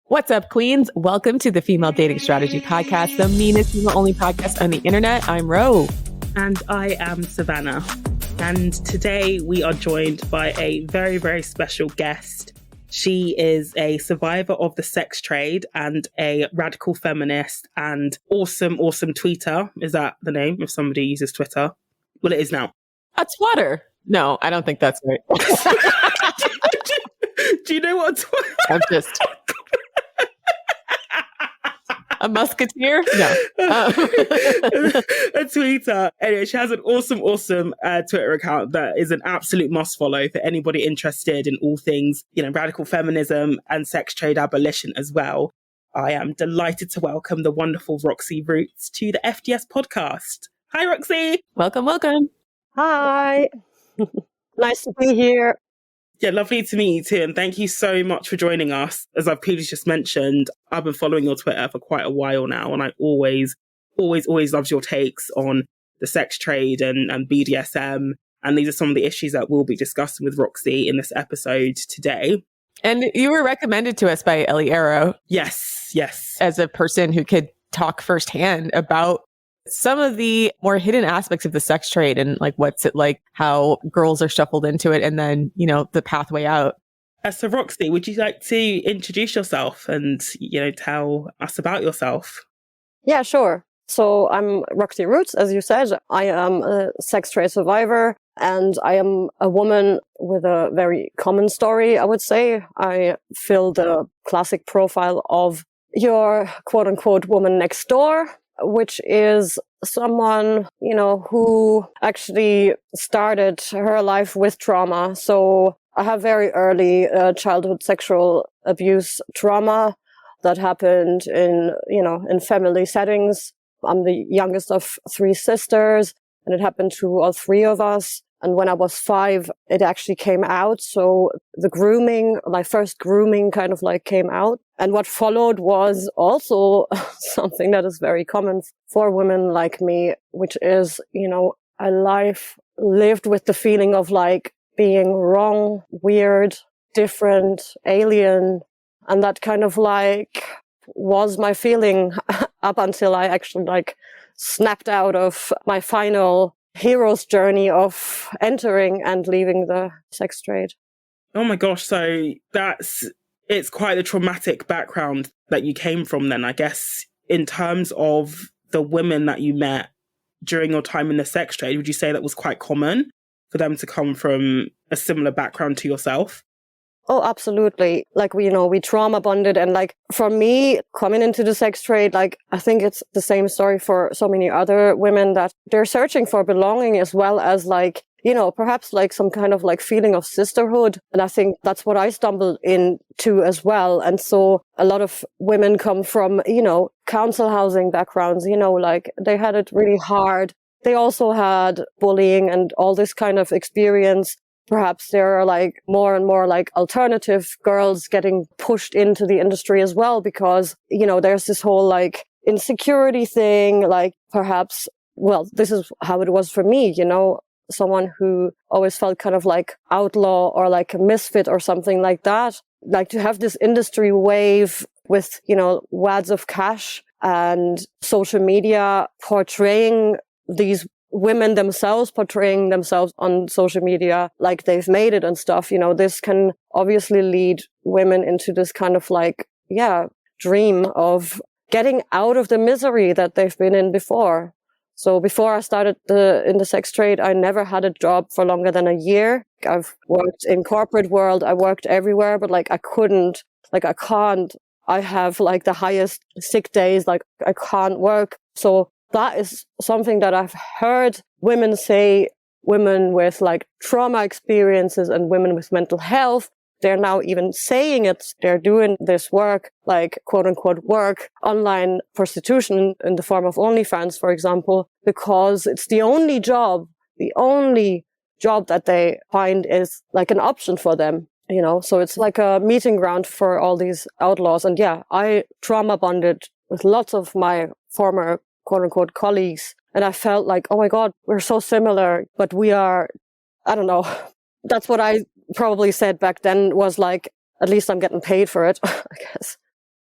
What's up, queens? Welcome to the Female Dating Strategy Podcast, the meanest female-only podcast on the internet. I'm Ro. And I am Savannah. And today we are joined by a very, very special guest. She is a survivor of the sex trade and a radical feminist and awesome tweeter. Is that the name if somebody uses Twitter? Well, it is now. A twatter. No, I don't think that's right. Do you know what I'm just... A musketeer? No. A tweeter. Anyway, she has an awesome Twitter account that is an absolute must follow for anybody interested in all things, radical feminism and sex trade abolition as well. I am delighted to welcome the wonderful Roxie Roots to the FDS podcast. Hi, Roxie. Welcome. Hi. Nice to be here. Yeah, lovely to meet you too. And thank you so much for joining us. As I've previously just mentioned, I've been following your Twitter for quite a while now. And I always loved your takes on the sex trade and BDSM. And these are some of the issues that we'll be discussing with Roxie in this episode today. And you were recommended to us by Ellie Arrow. Yes. As a person who could talk firsthand about some of the more hidden aspects of the sex trade and like what's it like, how girls are shuffled into it, and then, the pathway out. So Roxie, would you like to introduce yourself and, tell us about yourself? Yeah, sure. So I'm Roxie Roots, as you said. I am a sex trade survivor and I am a woman with a very common story, I would say. I fill the classic profile of your quote unquote woman next door, which is someone, who actually started her life with trauma. So I have very early childhood sexual abuse trauma that happened in family settings. I'm the youngest of 3 sisters, and it happened to all 3 of us. And when I was 5, it actually came out. So the grooming, my first grooming kind of came out. And what followed was also something that is very common for women like me, which is, a life lived with the feeling of being wrong, weird, different, alien. And that kind of was my feeling up until I actually snapped out of my final hero's journey of entering and leaving the sex trade. Oh my gosh. So it's quite a traumatic background that you came from then, I guess, in terms of the women that you met during your time in the sex trade. Would you say that was quite common for them to come from a similar background to yourself? Oh, absolutely. We trauma bonded. And for me, coming into the sex trade, I think it's the same story for so many other women that they're searching for belonging as well as perhaps some kind of feeling of sisterhood. And I think that's what I stumbled into as well. And so a lot of women come from, council housing backgrounds, they had it really hard. They also had bullying and all this kind of experience. Perhaps there are more and more alternative girls getting pushed into the industry as well because, there's this whole insecurity thing, perhaps, well, this is how it was for me, someone who always felt kind of outlaw or a misfit or something like that. To have this industry wave with, wads of cash and social media portraying these women themselves, portraying themselves on social media like they've made it and stuff, this can obviously lead women into this kind of dream of getting out of the misery that they've been in before. So before I started in the sex trade, I never had a job for longer than a year. I've worked in corporate world. I worked everywhere, but I couldn't, I can't, I have the highest sick days, I can't work. So that is something that I've heard women say, women with trauma experiences and women with mental health. They're now even saying it. They're doing this work, quote unquote work, online prostitution in the form of OnlyFans, for example, because it's the only job that they find is an option for them, so it's a meeting ground for all these outlaws. And yeah, I trauma bonded with lots of my former quote unquote colleagues. And I felt oh my God, we're so similar, but we are, I don't know. That's what I probably said back then was at least I'm getting paid for it, I guess.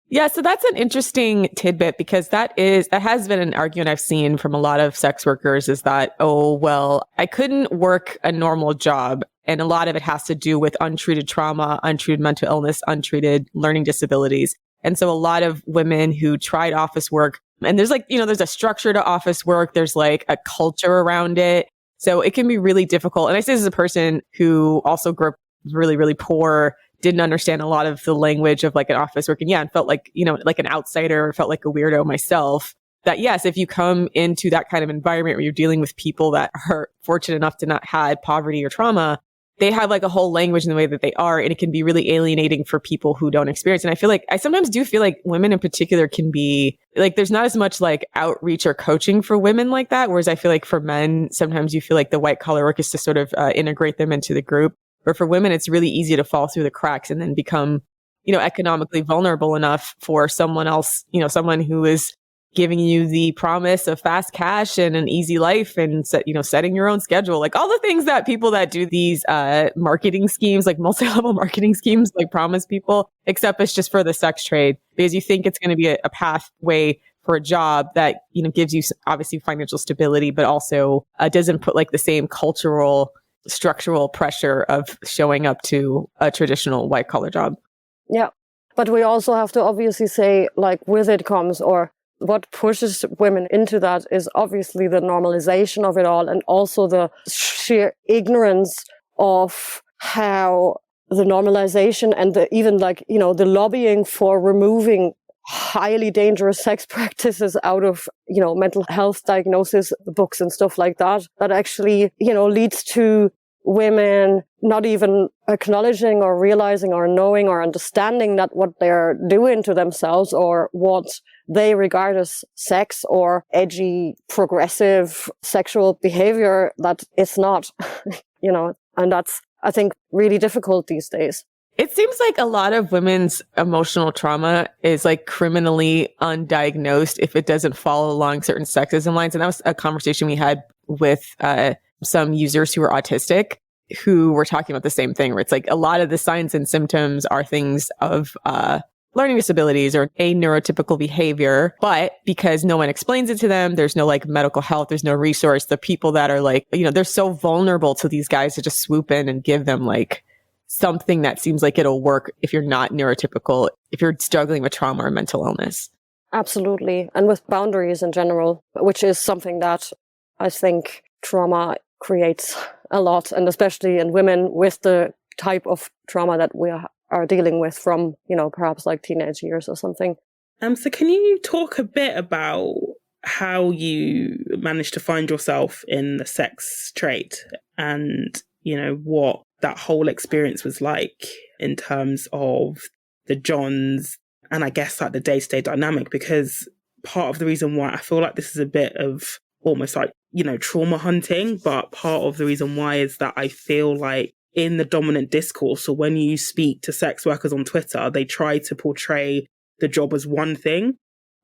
Yeah, so that's an interesting tidbit because that has been an argument I've seen from a lot of sex workers is that, oh, well, I couldn't work a normal job. And a lot of it has to do with untreated trauma, untreated mental illness, untreated learning disabilities. And so a lot of women who tried office work, and there's there's a structure to office work. There's like a culture around it. So it can be really difficult. And I say this as a person who also grew up really, really poor, didn't understand a lot of the language of like an office work. And yeah, and felt like, like an outsider, felt like a weirdo myself. That yes, if you come into that kind of environment where you're dealing with people that are fortunate enough to not had poverty or trauma, they have like a whole language in the way that they are. And it can be really alienating for people who don't experience. And I feel like, I sometimes do feel like women in particular can be like, there's not as much like outreach or coaching for women like that. Whereas I feel like for men, sometimes you feel like the white collar work is to sort of integrate them into the group. Or for women, it's really easy to fall through the cracks and then become, economically vulnerable enough for someone else, someone who is giving you the promise of fast cash and an easy life and setting your own schedule, like all the things that people that do these marketing schemes, like multi-level marketing schemes, like promise people, except it's just for the sex trade because you think it's going to be a pathway for a job that, gives you obviously financial stability, but also doesn't put like the same cultural structural pressure of showing up to a traditional white collar job. Yeah. But we also have to obviously say, like, with it comes, or what pushes women into that is obviously the normalization of it all, and also the sheer ignorance of how the normalization and even the lobbying for removing highly dangerous sex practices out of, mental health diagnosis books and stuff like that actually, leads to women not even acknowledging or realizing or knowing or understanding that what they're doing to themselves or what they regard as sex or edgy, progressive sexual behavior, that it's not, and that's, I think, really difficult these days. It seems like a lot of women's emotional trauma is like criminally undiagnosed if it doesn't follow along certain sexism lines. And that was a conversation we had with some users who are autistic who were talking about the same thing, where it's like a lot of the signs and symptoms are things of learning disabilities or a neurotypical behavior. But because no one explains it to them, there's no like medical help, there's no resource. The people that are like, they're so vulnerable to these guys to just swoop in and give them like something that seems like it'll work if you're not neurotypical, if you're struggling with trauma or mental illness. Absolutely. And with boundaries in general, which is something that I think trauma creates a lot, and especially in women with the type of trauma that we are dealing with from, perhaps like teenage years or something. So can you talk a bit about how you managed to find yourself in the sex trade and, what that whole experience was like in terms of the Johns and I guess like the day-to-day dynamic? Because part of the reason why I feel like this is a bit of almost like, trauma hunting, but part of the reason why is that I feel like in the dominant discourse, or when you speak to sex workers on Twitter, they try to portray the job as one thing.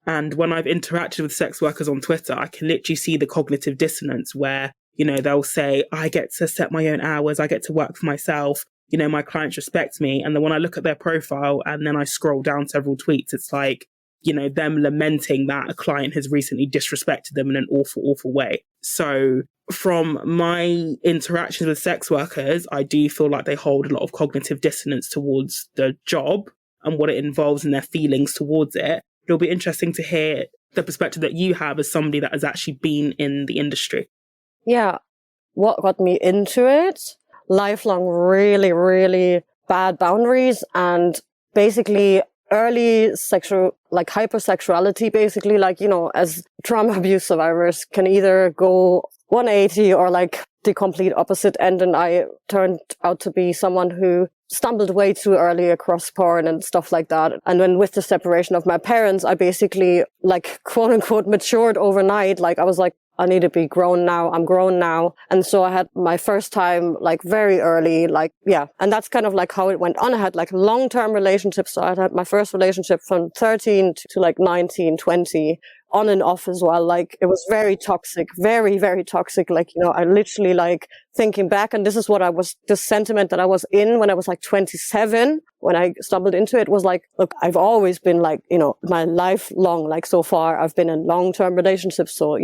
And when I've interacted with sex workers on Twitter, I can literally see the cognitive dissonance where, they'll say, I get to set my own hours, I get to work for myself, my clients respect me. And then when I look at their profile and then I scroll down several tweets, it's like, them lamenting that a client has recently disrespected them in an awful, awful way. So from my interactions with sex workers, I do feel like they hold a lot of cognitive dissonance towards the job and what it involves and their feelings towards it. It'll be interesting to hear the perspective that you have as somebody that has actually been in the industry. Yeah. What got me into it? Lifelong, really, really bad boundaries and basically early sexual, like hypersexuality, basically, like, as trauma abuse survivors can either go 180 or like the complete opposite end. And I turned out to be someone who stumbled way too early across porn and stuff like that. And then with the separation of my parents, I basically like quote unquote matured overnight. Like I was like, I need to be grown now. I'm grown now. And so I had my first time like very early, like, yeah. And that's kind of like how it went on. I had like long-term relationships. So I had my first relationship from 13 to like 19, 20 on and off as well. Like it was very toxic, very, very toxic. Like, I literally like thinking back, and this is this sentiment that I was in when I was like 27, when I stumbled into it, was like, look, I've always been like, my life long, like so far I've been in long-term relationships. So,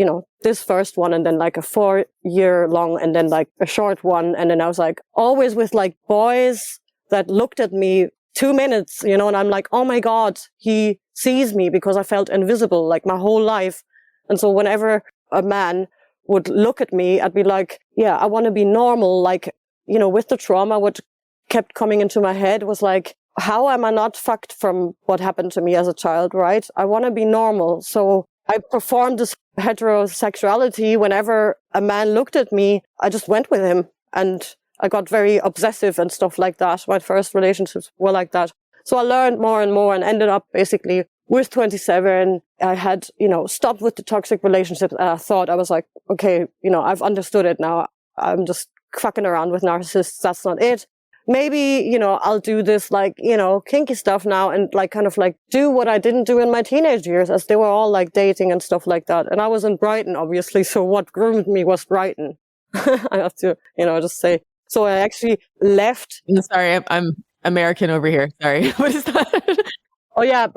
this first one, and then like a 4-year long, and then like a short one. And then I was like always with like boys that looked at me 2 minutes, and I'm like, oh my God, he sees me, because I felt invisible like my whole life. And so whenever a man would look at me, I'd be like, yeah, I want to be normal. Like, with the trauma, what kept coming into my head was like, how am I not fucked from what happened to me as a child, right? I want to be normal. So I performed this heterosexuality. Whenever a man looked at me, I just went with him, and I got very obsessive and stuff like that. My first relationships were like that. So I learned more and more, and ended up basically with 27. I had, stopped with the toxic relationships. And I thought, I was like, okay, I've understood it now. I'm just fucking around with narcissists. That's not it. Maybe, I'll do this like, kinky stuff now, and like kind of like do what I didn't do in my teenage years, as they were all like dating and stuff like that. And I was in Brighton, obviously. So what groomed me was Brighton. I have to, just say. So I actually left. Sorry, I'm American over here. Sorry. What is that? Oh yeah,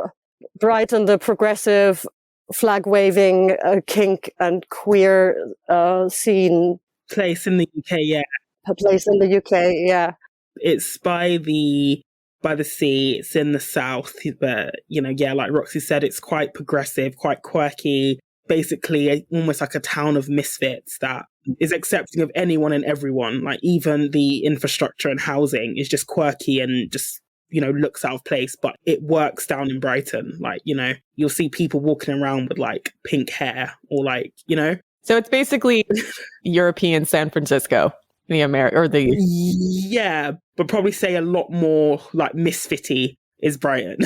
Brighton, the progressive, flag-waving, kink and queer scene. Place in the UK, yeah. A place in the UK, yeah. It's by the sea. It's in the south, but like Roxie said, it's quite progressive, quite quirky. Basically, almost like a town of misfits that is accepting of anyone and everyone. Like even the infrastructure and housing is just quirky and just looks out of place, but it works down in Brighton. Like you'll see people walking around with like pink hair, or like So it's basically European San Francisco. Yeah, but probably say a lot more like misfitty is Brighton.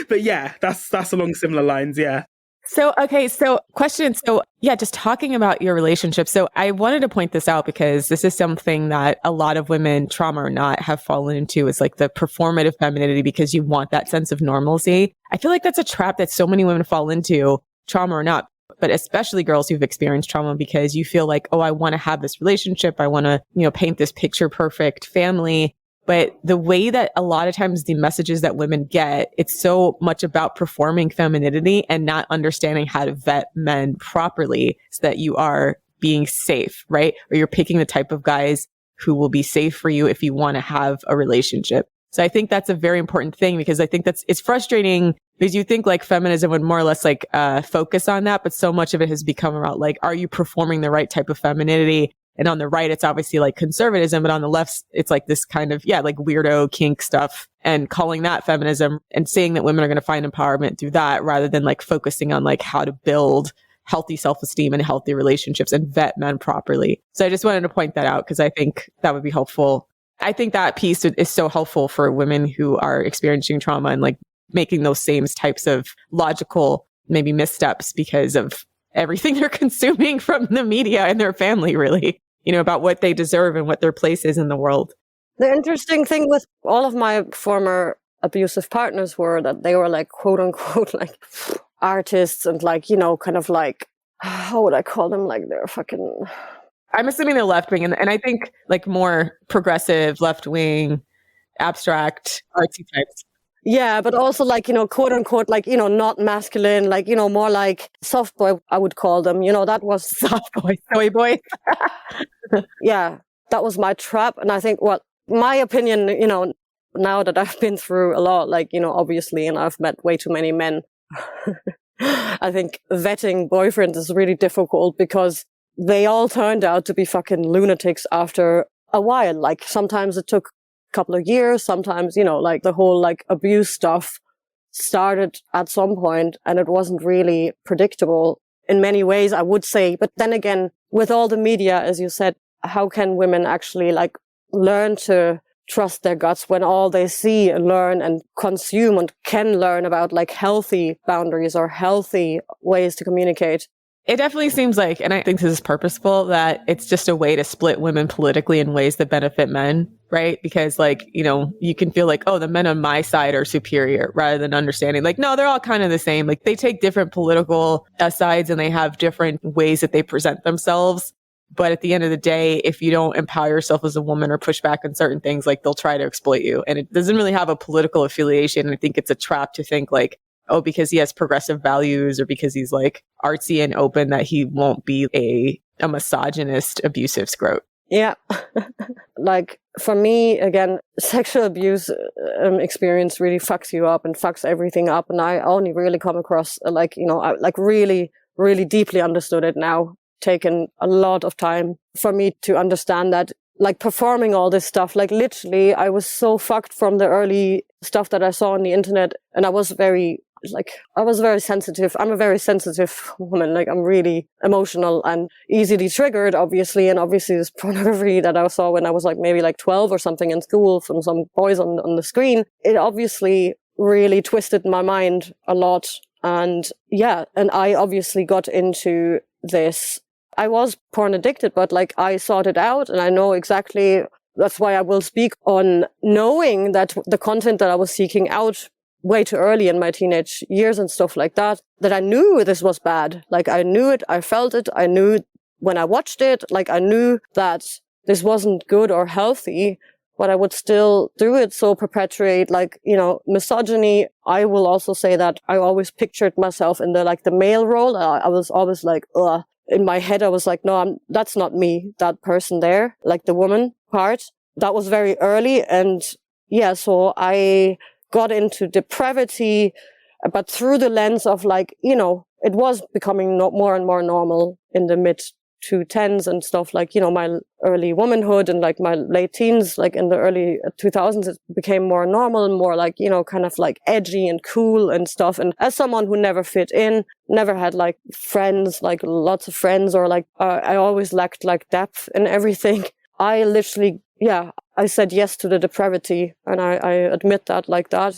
But yeah, that's along similar lines, yeah. So, okay, so question. So yeah, just talking about your relationship. So I wanted to point this out because this is something that a lot of women, trauma or not, have fallen into, is like the performative femininity, because you want that sense of normalcy. I feel like that's a trap that so many women fall into, trauma or not, but especially girls who've experienced trauma, because you feel like, oh, I want to have this relationship. I want to, paint this picture perfect family. But the way that a lot of times the messages that women get, it's so much about performing femininity and not understanding how to vet men properly so that you are being safe, right? Or you're picking the type of guys who will be safe for you if you want to have a relationship. So I think that's a very important thing, because I think it's frustrating, because you think like feminism would more or less like focus on that, but so much of it has become about like, are you performing the right type of femininity? And on the right, it's obviously like conservatism, but on the left, it's like this kind of, like weirdo kink stuff, and calling that feminism and saying that women are going to find empowerment through that, rather than like focusing on like how to build healthy self-esteem and healthy relationships and vet men properly. So I just wanted to point that out, because I think that would be helpful. I think that piece is so helpful for women who are experiencing trauma, and like making those same types of logical, maybe missteps because of everything they're consuming from the media and their family, really. About what they deserve and what their place is in the world. The interesting thing with all of my former abusive partners were that they were like, quote unquote, like artists, and like, kind of like, how would I call them? Like they're fucking... I'm assuming they're left wing, and I think like more progressive, left wing, abstract, artsy types. Yeah, but also like, quote unquote, like, not masculine, like, more like soft boy, I would call them, that was soft boy, soy boy. Yeah, that was my trap. And I think, well, my opinion, now that I've been through a lot, like, obviously, and I've met way too many men, I think vetting boyfriends is really difficult, because they all turned out to be fucking lunatics after a while. Like sometimes it took couple of years, sometimes like the whole like abuse stuff started at some point, and it wasn't really predictable in many ways, I would say. But then again, with all the media, as you said, how can women actually like learn to trust their guts when all they see and learn and consume and can learn about like healthy boundaries or healthy ways to communicate It definitely seems like, and I think this is purposeful, that it's just a way to split women politically in ways that benefit men, right? Because like, you can feel like, oh, the men on my side are superior rather than understanding like, no, they're all kind of the same. Like they take different political sides and they have different ways that they present themselves. But at the end of the day, if you don't empower yourself as a woman or push back on certain things, like they'll try to exploit you. And it doesn't really have a political affiliation. I think it's a trap to think like, oh, because he has progressive values or because he's like artsy and open, that he won't be a misogynist, abusive scrote. Yeah. Like for me, again, sexual abuse experience really fucks you up and fucks everything up. And I only really come across I really, really deeply understood it now, taken a lot of time for me to understand that, like performing all this stuff, like literally I was so fucked from the early stuff that I saw on the internet. And I was very sensitive. I'm a very sensitive woman. Like I'm really emotional and easily triggered, obviously. And obviously this pornography that I saw when I was like maybe like 12 or something in school from some boys on the screen, it obviously really twisted my mind a lot. And yeah, and I obviously got into this. I was porn addicted, but like I sought it out and I know exactly, that's why I will speak on knowing that the content that I was seeking out way too early in my teenage years and stuff like that I knew this was bad. Like I knew it, I felt it, I knew when I watched it, like I knew that this wasn't good or healthy, but I would still do it. So perpetuate misogyny. I will also say that I always pictured myself in the male role. I was always like, ugh. In my head, I was like, no, that's not me, that person there, like the woman part. That was very early. And yeah, so I got into depravity, but through the lens of it was becoming more and more normal in the mid 2010s and stuff, my early womanhood and like my late teens, like in the early 2000s, it became more normal and more kind of like edgy and cool and stuff. And as someone who never fit in, never had like friends, like lots of friends, or I always lacked like depth in everything. I literally, I said yes to the depravity, and I admit that like that,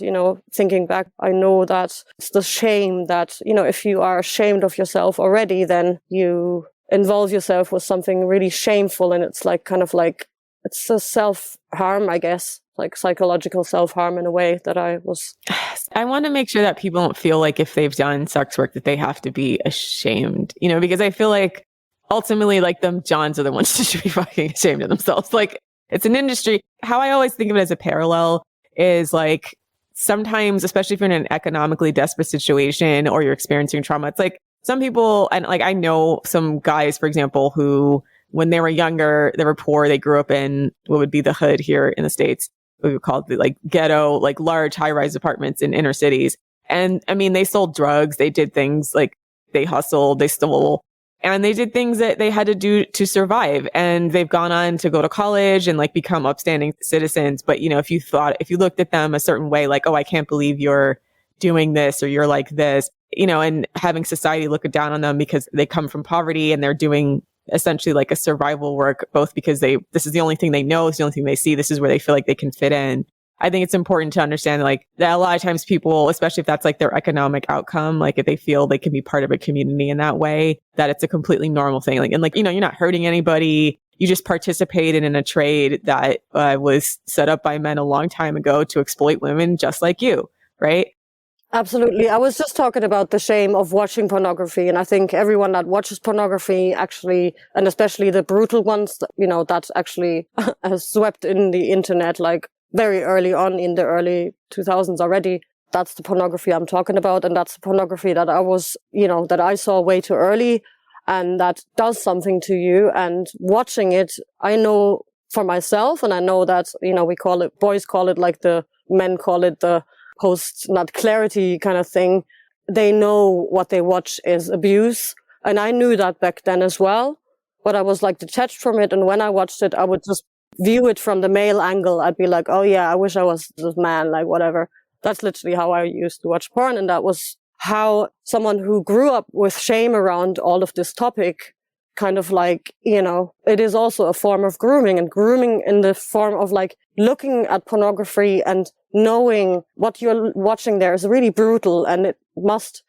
thinking back, I know that it's the shame that, if you are ashamed of yourself already, then you involve yourself with something really shameful, and it's like kind of like, it's a self-harm, I guess, like psychological self-harm in a way that I want to make sure that people don't feel like if they've done sex work that they have to be ashamed, because I feel like ultimately like them Johns are the ones who should be fucking ashamed of themselves. Like it's an industry. How I always think of it as a parallel is like sometimes, especially if you're in an economically desperate situation or you're experiencing trauma, it's like some people, and like I know some guys, for example, who when they were younger, they were poor. They grew up in what would be the hood here in the States. We would call it the like ghetto, like large high-rise apartments in inner cities. And I mean, they sold drugs. They did things like they hustled, they stole, and they did things that they had to do to survive. And they've gone on to go to college and like become upstanding citizens. But, if you looked at them a certain way, like, oh, I can't believe you're doing this or you're like this, and having society look down on them because they come from poverty and they're doing essentially like a survival work, both because this is the only thing they know, it's the only thing they see, this is where they feel like they can fit in. I think it's important to understand like that a lot of times people, especially if that's like their economic outcome, like if they feel they can be part of a community in that way, that it's a completely normal thing. Like, and like, you're not hurting anybody. You just participated in a trade that was set up by men a long time ago to exploit women just like you, right? Absolutely. I was just talking about the shame of watching pornography. And I think everyone that watches pornography actually, and especially the brutal ones, that actually has swept in the internet, like very early on in the early 2000s already. That's the pornography I'm talking about. And that's the pornography that I was, that I saw way too early, and that does something to you. And watching it, I know for myself, and I know that, boys call it like men call it the post-nut clarity kind of thing. They know what they watch is abuse. And I knew that back then as well, but I was like detached from it. And when I watched it, I would just view it from the male angle. I'd be like, oh yeah, I wish I was this man, like whatever. That's literally how I used to watch porn. And that was how someone who grew up with shame around all of this topic kind of like, it is also a form of grooming, and grooming in the form of like looking at pornography and knowing what you're watching there is really brutal, and it must,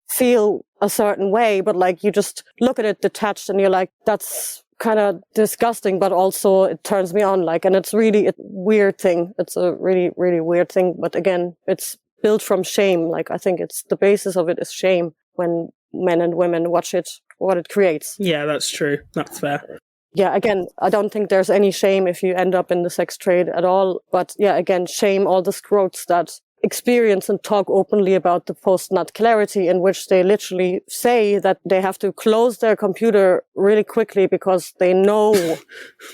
feel a certain way, but like you just look at it detached and you're like, that's kind of disgusting, but also it turns me on. Like, and it's really a weird thing. It's a really, really weird thing. But again, it's built from shame. Like, I think it's the basis of it is shame when men and women watch it, what it creates. Yeah, that's true. That's fair. Yeah, again, I don't think there's any shame if you end up in the sex trade at all. But yeah, again, shame all the scrotes that experience and talk openly about the post-nut clarity, in which they literally say that they have to close their computer really quickly because they know.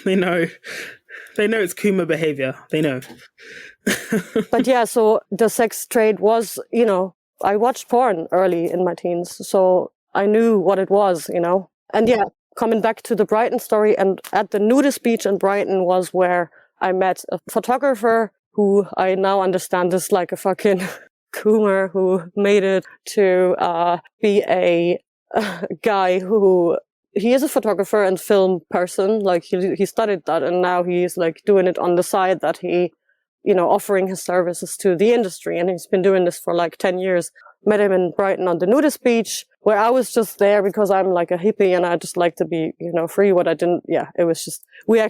They know it's Kuma behavior. They know. But yeah, so the sex trade was, I watched porn early in my teens, so I knew what it was, And yeah, coming back to the Brighton story, and at the nudist beach in Brighton was where I met a photographer who I now understand is like a fucking Coomer who made it to be a guy who, he is a photographer and film person. Like he studied that, and now he's like doing it on the side that he, offering his services to the industry. And he's been doing this for like 10 years. Met him in Brighton on the nudist beach, where I was just there because I'm like a hippie and I just like to be, free. What I didn't, it was just, we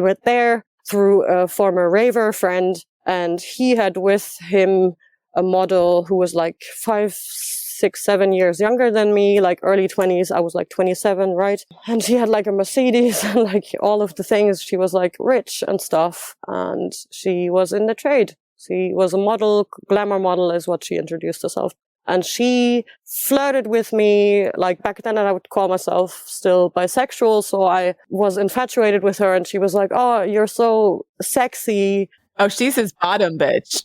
went there through a former raver friend, and he had with him a model who was like 5, 6, 7 years younger than me, like early 20s. I was like 27, right? And she had like a Mercedes and like all of the things. She was like rich and stuff, and she was in the trade. She was a model, glamour model is what she introduced herself. And she flirted with me, like back then I would call myself still bisexual. So I was infatuated with her, and she was like, "Oh, you're so sexy." Oh, she's his bottom bitch.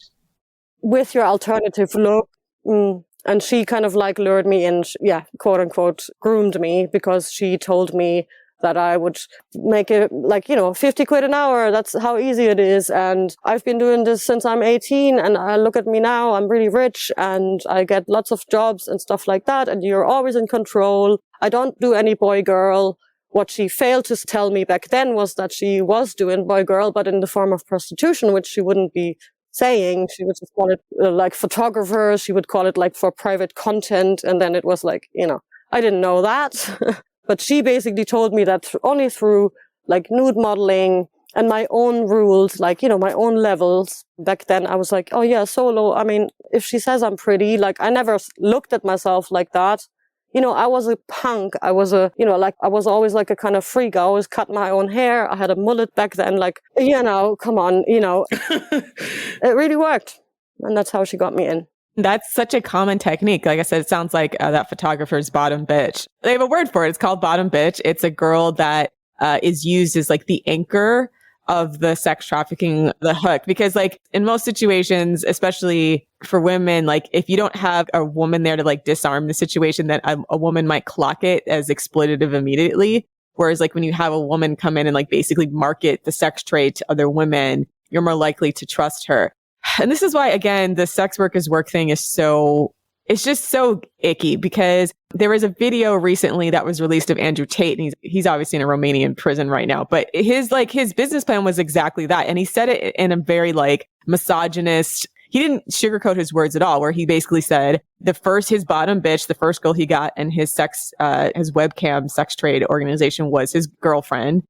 With your alternative look. And she kind of like lured me in, quote unquote, groomed me, because she told me that I would make it like, 50 quid an hour. That's how easy it is. And I've been doing this since I'm 18, and I look at me now, I'm really rich and I get lots of jobs and stuff like that. And you're always in control. I don't do any boy girl. What she failed to tell me back then was that she was doing boy girl, but in the form of prostitution, which she wouldn't be saying. She would just call it like photographer. She would call it like for private content. And then it was like, I didn't know that. But she basically told me that only through like nude modeling and my own rules, like, my own levels. Back then I was like, oh yeah, solo. I mean, if she says I'm pretty, like I never looked at myself like that. I was a punk. I was I was always like a kind of freak. I always cut my own hair. I had a mullet back then. Like, come on, it really worked. And that's how she got me in. That's such a common technique. Like I said, it sounds like that photographer's bottom bitch. They have a word for it. It's called bottom bitch. It's a girl that is used as like the anchor of the sex trafficking, the hook. Because like in most situations, especially for women, like if you don't have a woman there to like disarm the situation, then a woman might clock it as exploitative immediately. Whereas like when you have a woman come in and like basically market the sex trade to other women, you're more likely to trust her. And this is why, again, the sex workers work thing is it's just so icky, because there was a video recently that was released of Andrew Tate, and he's obviously in a Romanian prison right now, but his business plan was exactly that. And he said it in a very like misogynist, he didn't sugarcoat his words at all, where he basically said his bottom bitch, the first girl he got in his his webcam sex trade organization was his girlfriend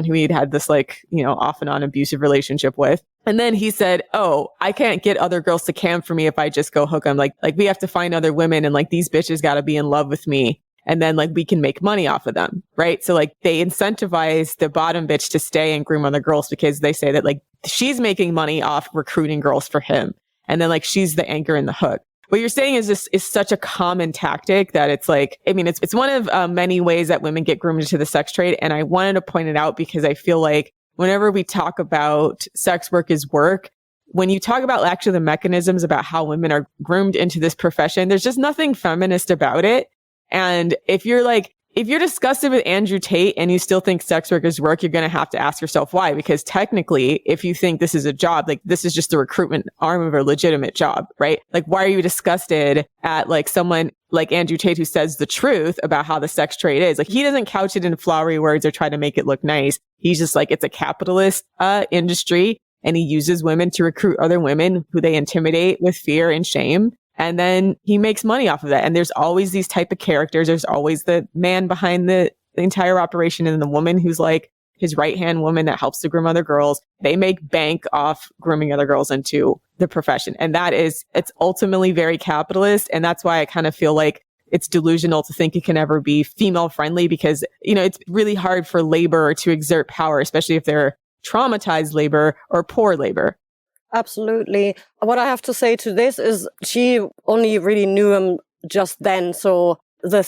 who he'd had this like, off and on abusive relationship with. And then he said, oh, I can't get other girls to cam for me if I just go hook them. Like we have to find other women, and like these bitches got to be in love with me. And then like we can make money off of them. Right. So like they incentivize the bottom bitch to stay and groom other girls, because they say that like she's making money off recruiting girls for him. And then like she's the anchor in the hook. What you're saying is this is such a common tactic that it's like, I mean, it's one of many ways that women get groomed into the sex trade. And I wanted to point it out because I feel like whenever we talk about sex work as work, when you talk about actually the mechanisms about how women are groomed into this profession, there's just nothing feminist about it. And if you're disgusted with Andrew Tate and you still think sex work is work, you're going to have to ask yourself why. Because technically, if you think this is a job, like this is just the recruitment arm of a legitimate job, right? Like, why are you disgusted at like someone like Andrew Tate who says the truth about how the sex trade is? Like, he doesn't couch it in flowery words or try to make it look nice. He's just like, it's a capitalist industry, and he uses women to recruit other women who they intimidate with fear and shame. And then he makes money off of that. And there's always these type of characters. There's always the man behind the entire operation and the woman who's like his right-hand woman that helps to groom other girls. They make bank off grooming other girls into the profession. And it's ultimately very capitalist. And that's why I kind of feel like it's delusional to think it can ever be female friendly because, it's really hard for labor to exert power, especially if they're traumatized labor or poor labor. Absolutely. What I have to say to this is she only really knew him just then. So the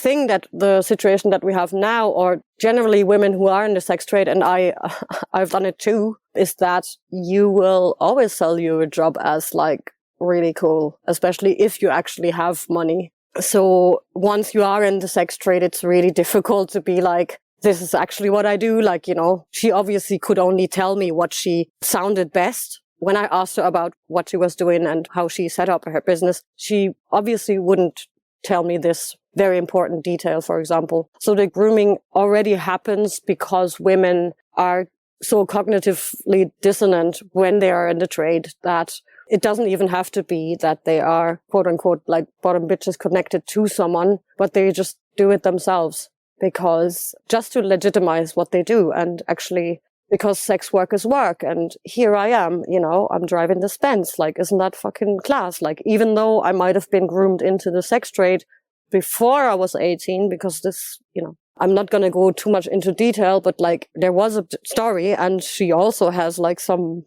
situation that we have now, or generally women who are in the sex trade, and I've done it too, is that you will always sell your job as like really cool, especially if you actually have money. So once you are in the sex trade, it's really difficult to be like, this is actually what I do. Like, she obviously could only tell me what she sounded best. When I asked her about what she was doing and how she set up her business, she obviously wouldn't tell me this very important detail, for example. So the grooming already happens because women are so cognitively dissonant when they are in the trade that it doesn't even have to be that they are, quote unquote, like bottom bitches connected to someone, but they just do it themselves because just to legitimize what they do and actually because sex work is work. And here I am, I'm driving this Benz. Like, isn't that fucking class? Like, even though I might have been groomed into the sex trade before I was 18, because this, I'm not going to go too much into detail, but like there was a story and she also has like some,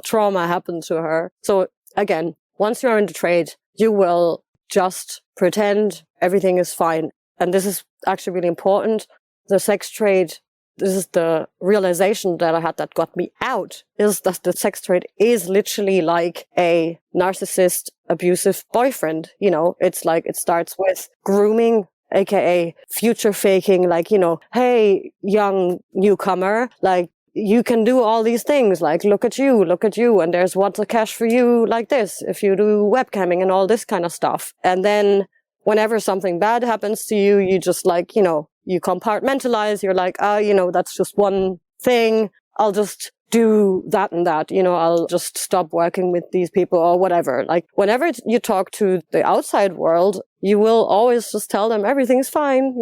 trauma happened to her. So again, once you're in the trade, you will just pretend everything is fine. And this is actually really important. The sex trade, this is the realization that I had that got me out, is that the sex trade is literally like a narcissist, abusive boyfriend. It's like it starts with grooming, aka future faking, like, hey, young newcomer, like, you can do all these things, like, look at you, and there's what's a cash for you like this, if you do webcamming and all this kind of stuff. And then whenever something bad happens to you, you just like, you compartmentalize, you're like, that's just one thing. I'll just do that and that, I'll just stop working with these people or whatever. Like whenever you talk to the outside world, you will always just tell them everything's fine,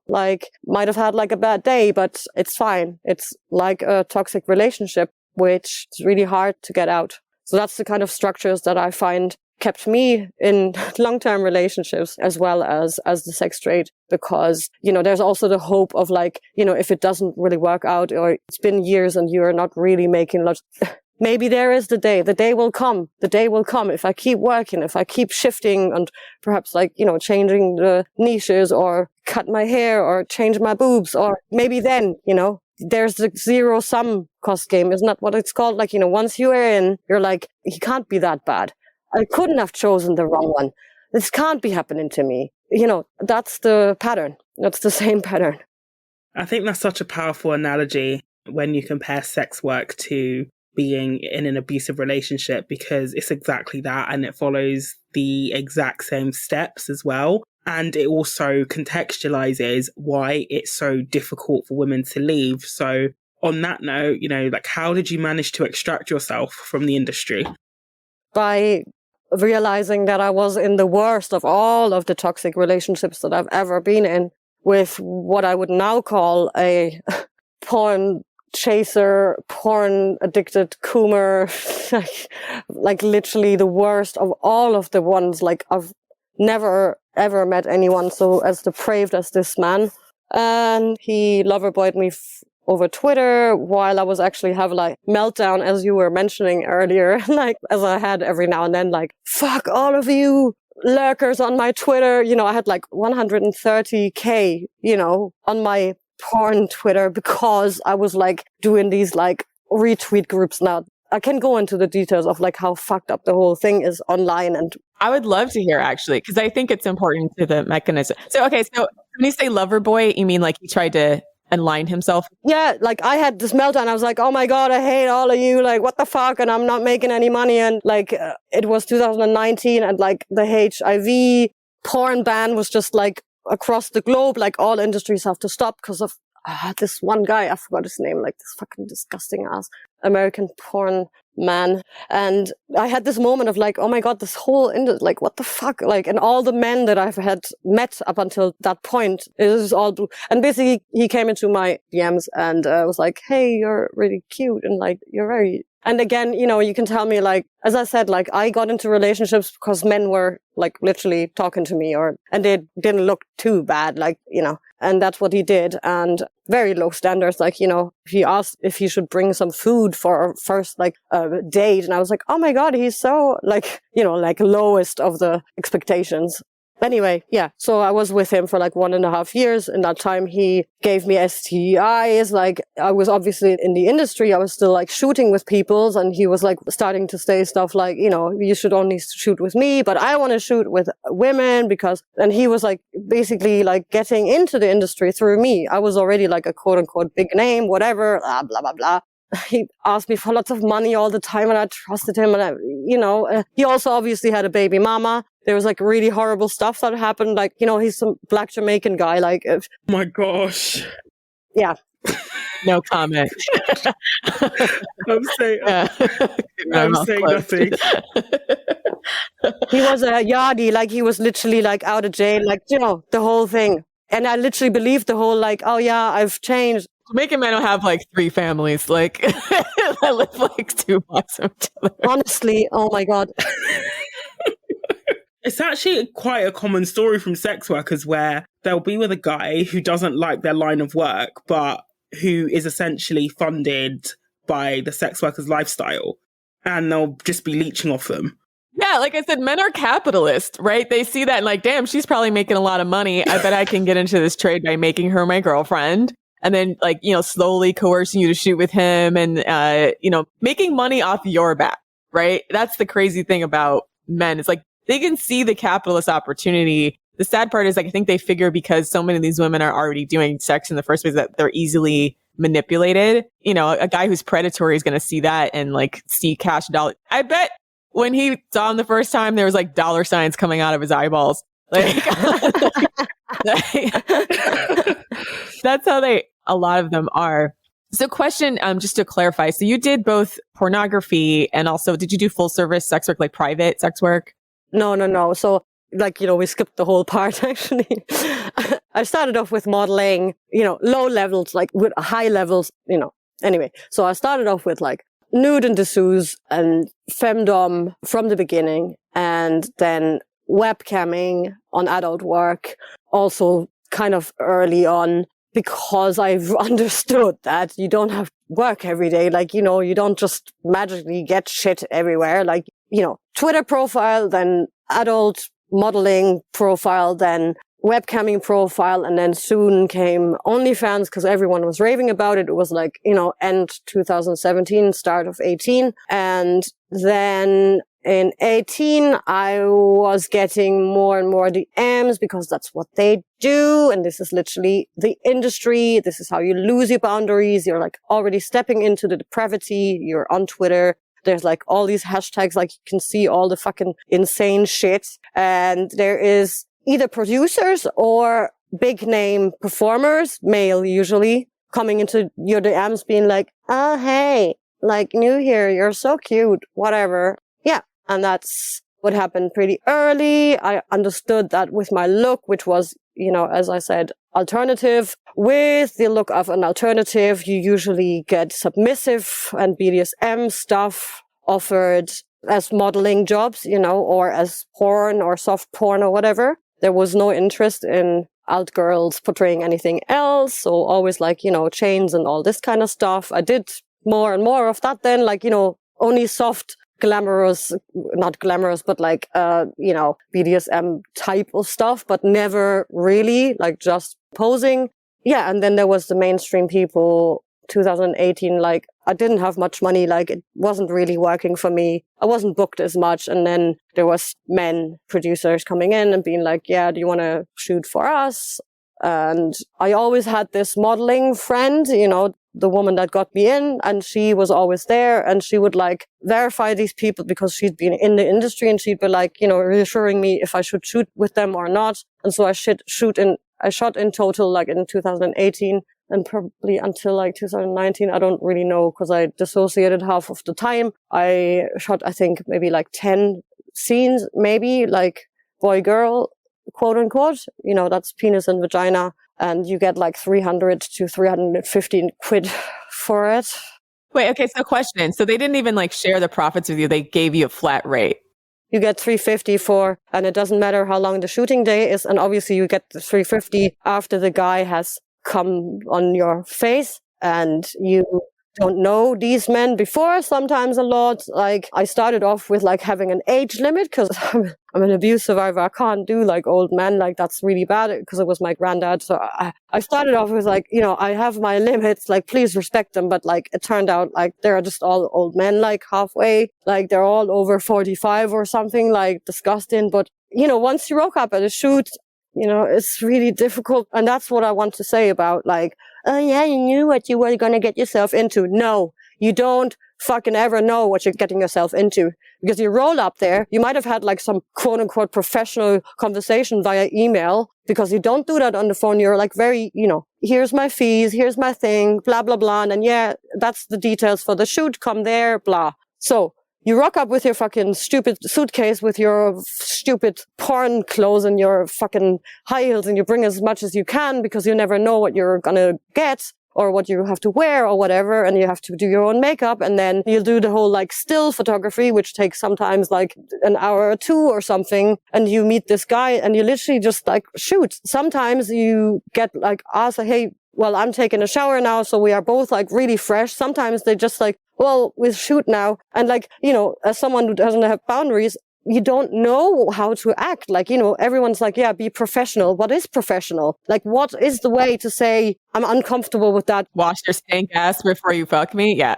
like might have had like a bad day, but it's fine. It's like a toxic relationship, which is really hard to get out. So that's the kind of structures that I find kept me in long-term relationships as well as the sex trade, because, there's also the hope of like, if it doesn't really work out or it's been years and you're not really making lots, maybe there is the day will come if I keep working, if I keep shifting and perhaps like, changing the niches or cut my hair or change my boobs, or maybe then, there's the zero sum cost game. Isn't that what it's called? Like, once you are in, you're like, he can't be that bad. I couldn't have chosen the wrong one. This can't be happening to me. That's the pattern. That's the same pattern. I think that's such a powerful analogy when you compare sex work to being in an abusive relationship, because it's exactly that. And it follows the exact same steps as well. And it also contextualizes why it's so difficult for women to leave. So on that note, like, how did you manage to extract yourself from the industry? By realizing that I was in the worst of all of the toxic relationships that I've ever been in, with what I would now call a porn chaser, porn addicted coomer, like literally the worst of all of the ones. Like, I've never ever met anyone so as depraved as this man. And he loverboyed me over Twitter while I was actually having like meltdown, as you were mentioning earlier, like as I had every now and then, like, fuck all of you lurkers on my Twitter. I had like 130K, on my porn Twitter because I was like doing these like retweet groups. Now I can go into the details of like how fucked up the whole thing is online. And I would love to hear, actually, because I think it's important to the mechanism. So when you say lover boy, you mean like he tried to align himself? Yeah, like I had this meltdown. I was like, oh my God, I hate all of you. Like, what the fuck? And I'm not making any money. And like, it was 2019 and like the HIV porn ban was just like across the globe. Like all industries have to stop because of this one guy. I forgot his name, like this fucking disgusting ass American porn man. And I had this moment of like, oh my God, this whole like, what the fuck? Like, and all the men that I've had met up until that point, it is all blue. And basically he came into my DMs and was like, hey, you're really cute. And like, you're very, and again, you know, you can tell me like, as I said, like I got into relationships because men were like literally talking to me and they didn't look too bad, like, you know, and that's what he did. And very low standards. Like, you know, he asked if he should bring some food for our first like date. And I was like, oh my God, he's so like, you know, like lowest of the expectations. Anyway, yeah. So I was with him for like 1.5 years. In that time, he gave me STIs. Like I was obviously in the industry. I was still like shooting with people, and he was like starting to say stuff like, you know, you should only shoot with me, but I want to shoot with women because, and he was like basically like getting into the industry through me. I was already like a quote unquote big name, whatever, blah, blah, blah, blah. He asked me for lots of money all the time and I trusted him. And I, you know, he also obviously had a baby mama. There was like really horrible stuff that happened. Like, you know, he's some black Jamaican guy. Like, my gosh. Yeah. No comment. I'm saying nothing. He was a yardie. Like he was literally like out of jail. Like, you know, the whole thing. And I literally believed the whole like, oh yeah, I've changed. Jamaican men don't have like 3 families, like that live like 2 blocks from each other. Honestly, oh my God. It's actually quite a common story from sex workers where they'll be with a guy who doesn't like their line of work, but who is essentially funded by the sex worker's lifestyle, and they'll just be leeching off them. Yeah, like I said, men are capitalist, right? They see that and like, damn, she's probably making a lot of money. I bet I can get into this trade by making her my girlfriend. And then like, you know, slowly coercing you to shoot with him and, you know, making money off your back, right? That's the crazy thing about men. It's like they can see the capitalist opportunity. The sad part is like, I think they figure because so many of these women are already doing sex in the first place that they're easily manipulated. You know, a guy who's predatory is going to see that and like see cash dollar. I bet when he saw him the first time, there was like dollar signs coming out of his eyeballs. Like, that's how a lot of them are. So question, just to clarify. So you did both pornography and also, did you do full service sex work, like private sex work? No. So like, you know, we skipped the whole part actually. I started off with modeling, you know, low levels, like with high levels, you know. Anyway, so I started off with like nude and dessous and femdom from the beginning, and then webcamming on adult work also kind of early on, because I've understood that you don't have to work every day. Like, you know, you don't just magically get shit everywhere. Like, you know, Twitter profile, then adult modeling profile, then webcamming profile, and then soon came OnlyFans because everyone was raving about it. It was like, you know, end 2017, start of 18. And then in 18, I was getting more and more DMs because that's what they do. And this is literally the industry. This is how you lose your boundaries. You're like already stepping into the depravity. You're on Twitter. There's like all these hashtags, like you can see all the fucking insane shit. And there is either producers or big name performers, male usually, coming into your DMs being like, oh, hey, like new here. You're so cute, whatever. Yeah. And that's what happened pretty early. I understood that with my look, which was, you know, as I said, alternative. With the look of an alternative, you usually get submissive and BDSM stuff offered as modeling jobs, you know, or as porn or soft porn or whatever. There was no interest in alt girls portraying anything else. So always like, you know, chains and all this kind of stuff. I did more and more of that then, like, you know, only soft, glamorous, not glamorous, but like, you know, BDSM type of stuff, but never really like just posing. Yeah. And then there was the mainstream people, 2018, like I didn't have much money. Like it wasn't really working for me. I wasn't booked as much. And then there was men producers coming in and being like, yeah, do you want to shoot for us? And I always had this modeling friend, you know, the woman that got me in, and she was always there, and she would like verify these people because she'd been in the industry, and she'd be like, you know, reassuring me if I should shoot with them or not. And so I shot in total, like in 2018, and probably until like 2019. I don't really know because I dissociated half of the time. I shot, I think, maybe like 10 scenes, maybe like boy, girl, quote unquote. That's penis and vagina. And you get like 300 to 350 quid for it. Wait, okay, so question. So they didn't even like share the profits with you. They gave you a flat rate. You get 350 for, and it doesn't matter how long the shooting day is. And obviously you get the 350 after the guy has come on your face, and you don't know these men before, sometimes a lot. Like, I started off with like having an age limit because I'm an abuse survivor. I can't do like old men. Like, that's really bad because it was my granddad. So I started off with like, I have my limits, like, please respect them. But like, it turned out like they're just all old men, like halfway, like they're all over 45 or something, like disgusting. But, once you rock up at a shoot, it's really difficult. And that's what I want to say about like, oh yeah, you knew what you were going to get yourself into. No, you don't fucking ever know what you're getting yourself into, because you roll up there. You might have had like some quote unquote professional conversation via email, because you don't do that on the phone. You're like very, here's my fees, here's my thing, blah, blah, blah. And then, yeah, that's the details for the shoot. Come there, blah. So you rock up with your fucking stupid suitcase with your stupid porn clothes and your fucking high heels, and you bring as much as you can because you never know what you're gonna get or what you have to wear or whatever, and you have to do your own makeup, and then you'll do the whole like still photography, which takes sometimes like an hour or two or something, and you meet this guy and you literally just like shoot. Sometimes you get like asked, hey, well, I'm taking a shower now, so we are both like really fresh. Sometimes they just like, well, we shoot now. And like, as someone who doesn't have boundaries, you don't know how to act. Like, everyone's like, yeah, be professional. What is professional? Like, what is the way to say, I'm uncomfortable with that? Wash your stank ass before you fuck me? Yeah.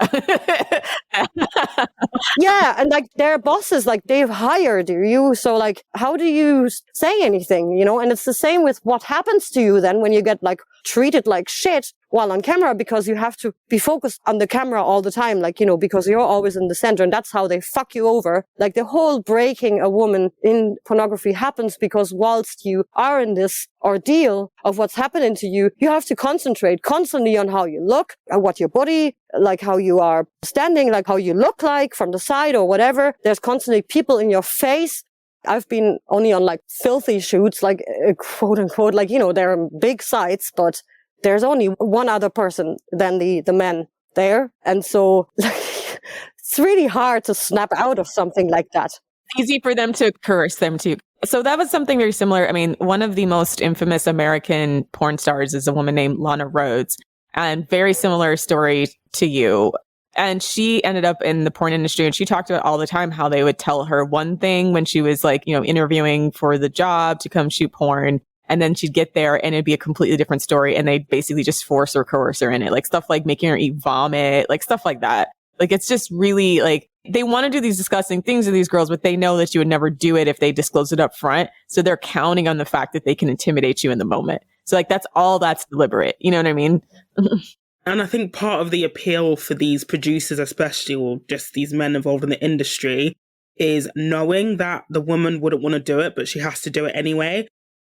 Yeah. And like, their bosses, like, they've hired you. So like, how do you say anything, And it's the same with what happens to you then when you get like treated like shit while on camera, because you have to be focused on the camera all the time, like, because you're always in the center, and that's how they fuck you over. Like, the whole breaking a woman in pornography happens because whilst you are in this ordeal of what's happening to you, you have to concentrate constantly on how you look, and what your body, like how you are standing, like how you look like from the side or whatever. There's constantly people in your face. I've been only on like filthy shoots, like quote unquote, like, they're big sites, but there's only one other person than the men there. And so like, it's really hard to snap out of something like that. Easy for them to coerce them too. So that was something very similar. I mean, one of the most infamous American porn stars is a woman named Lana Rhoades, and very similar story to you. And she ended up in the porn industry, and she talked about all the time how they would tell her one thing when she was like, interviewing for the job to come shoot porn. And then she'd get there and it'd be a completely different story. And they'd basically just force or coerce her in it. Like stuff like making her eat vomit, like stuff like that. Like, it's just really like, they want to do these disgusting things to these girls, but they know that you would never do it if they disclose it up front. So they're counting on the fact that they can intimidate you in the moment. So like, that's deliberate. You know what I mean? And I think part of the appeal for these producers, especially, or just these men involved in the industry, is knowing that the woman wouldn't want to do it, but she has to do it anyway.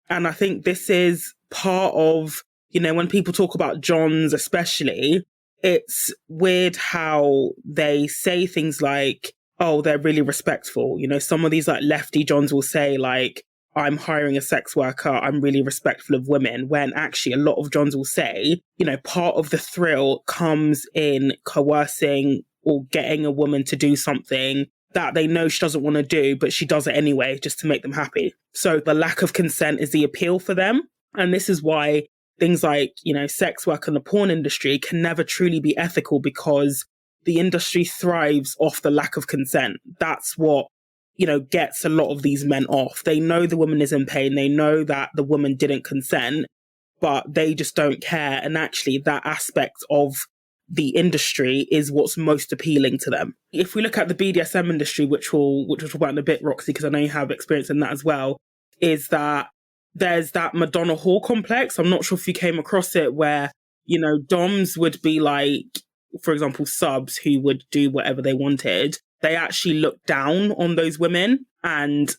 And I think this is part of, when people talk about Johns especially, it's weird how they say things like, oh, they're really respectful. Some of these like lefty Johns will say like, I'm hiring a sex worker, I'm really respectful of women, when actually a lot of Johns will say, part of the thrill comes in coercing or getting a woman to do something that they know she doesn't want to do, but she does it anyway just to make them happy. So the lack of consent is the appeal for them. And this is why things like, sex work and the porn industry can never truly be ethical, because the industry thrives off the lack of consent. That's what, gets a lot of these men off. They know the woman is in pain. They know that the woman didn't consent, but they just don't care. And actually that aspect of the industry is what's most appealing to them. If we look at the BDSM industry, which we'll talk about in a bit, Roxie, because I know you have experience in that as well, is that there's that Madonna Hall complex. I'm not sure if you came across it, where, doms would be like, for example, subs who would do whatever they wanted. They actually look down on those women. And,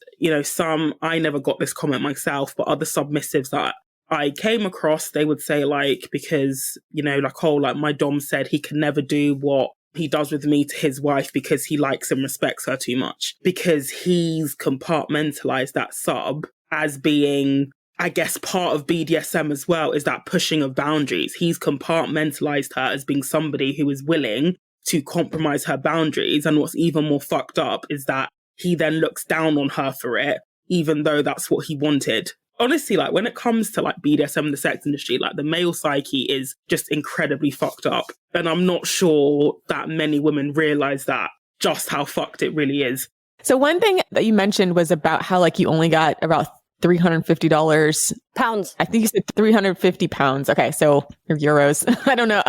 I never got this comment myself, but other submissives that I came across, they would say like, because, you know, like, oh, like my dom said he can never do what he does with me to his wife because he likes and respects her too much, because he's compartmentalized that sub as being, I guess, part of BDSM as well, is that pushing of boundaries. He's compartmentalized her as being somebody who is willing to compromise her boundaries. And what's even more fucked up is that he then looks down on her for it, even though that's what he wanted. Honestly, like when it comes to like BDSM, the sex industry, like the male psyche is just incredibly fucked up. And I'm not sure that many women realize that, just how fucked it really is. So one thing that you mentioned was about how like you only got about $350 pounds. I think you said 350 pounds. Okay. So euros. I don't know.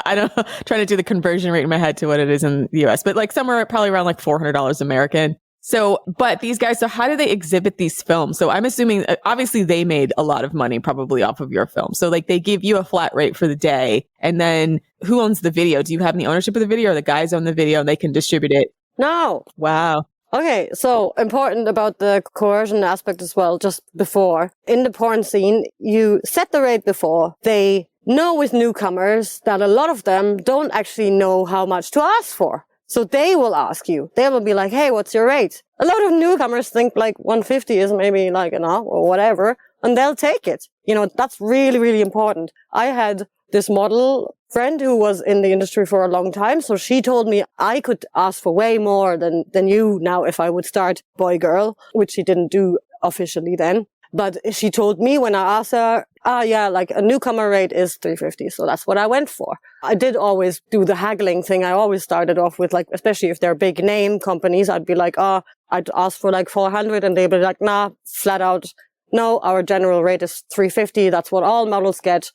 Trying to do the conversion rate in my head to what it is in the US, but like somewhere probably around like $400 American. So, but these guys, so how do they exhibit these films? So I'm assuming, obviously they made a lot of money probably off of your film. So like they give you a flat rate for the day, and then who owns the video? Do you have any ownership of the video, or the guys own the video and they can distribute it? No. Wow. Okay, so important about the coercion aspect as well, just before. In the porn scene, you set the rate before. They know with newcomers that a lot of them don't actually know how much to ask for. So they will ask you. They will be like, hey, what's your rate? A lot of newcomers think like 150 is maybe like enough or whatever, and they'll take it. You know, that's really, really important. I had this model friend who was in the industry for a long time. So she told me I could ask for way more than you now if I would start boy girl, which she didn't do officially then. But she told me when I asked her, yeah, like a newcomer rate is 350. So that's what I went for. I did always do the haggling thing. I always started off with like, especially if they're big name companies, I'd be like, I'd ask for like 400 and they'd be like, nah, flat out. No, our general rate is 350. That's what all models get.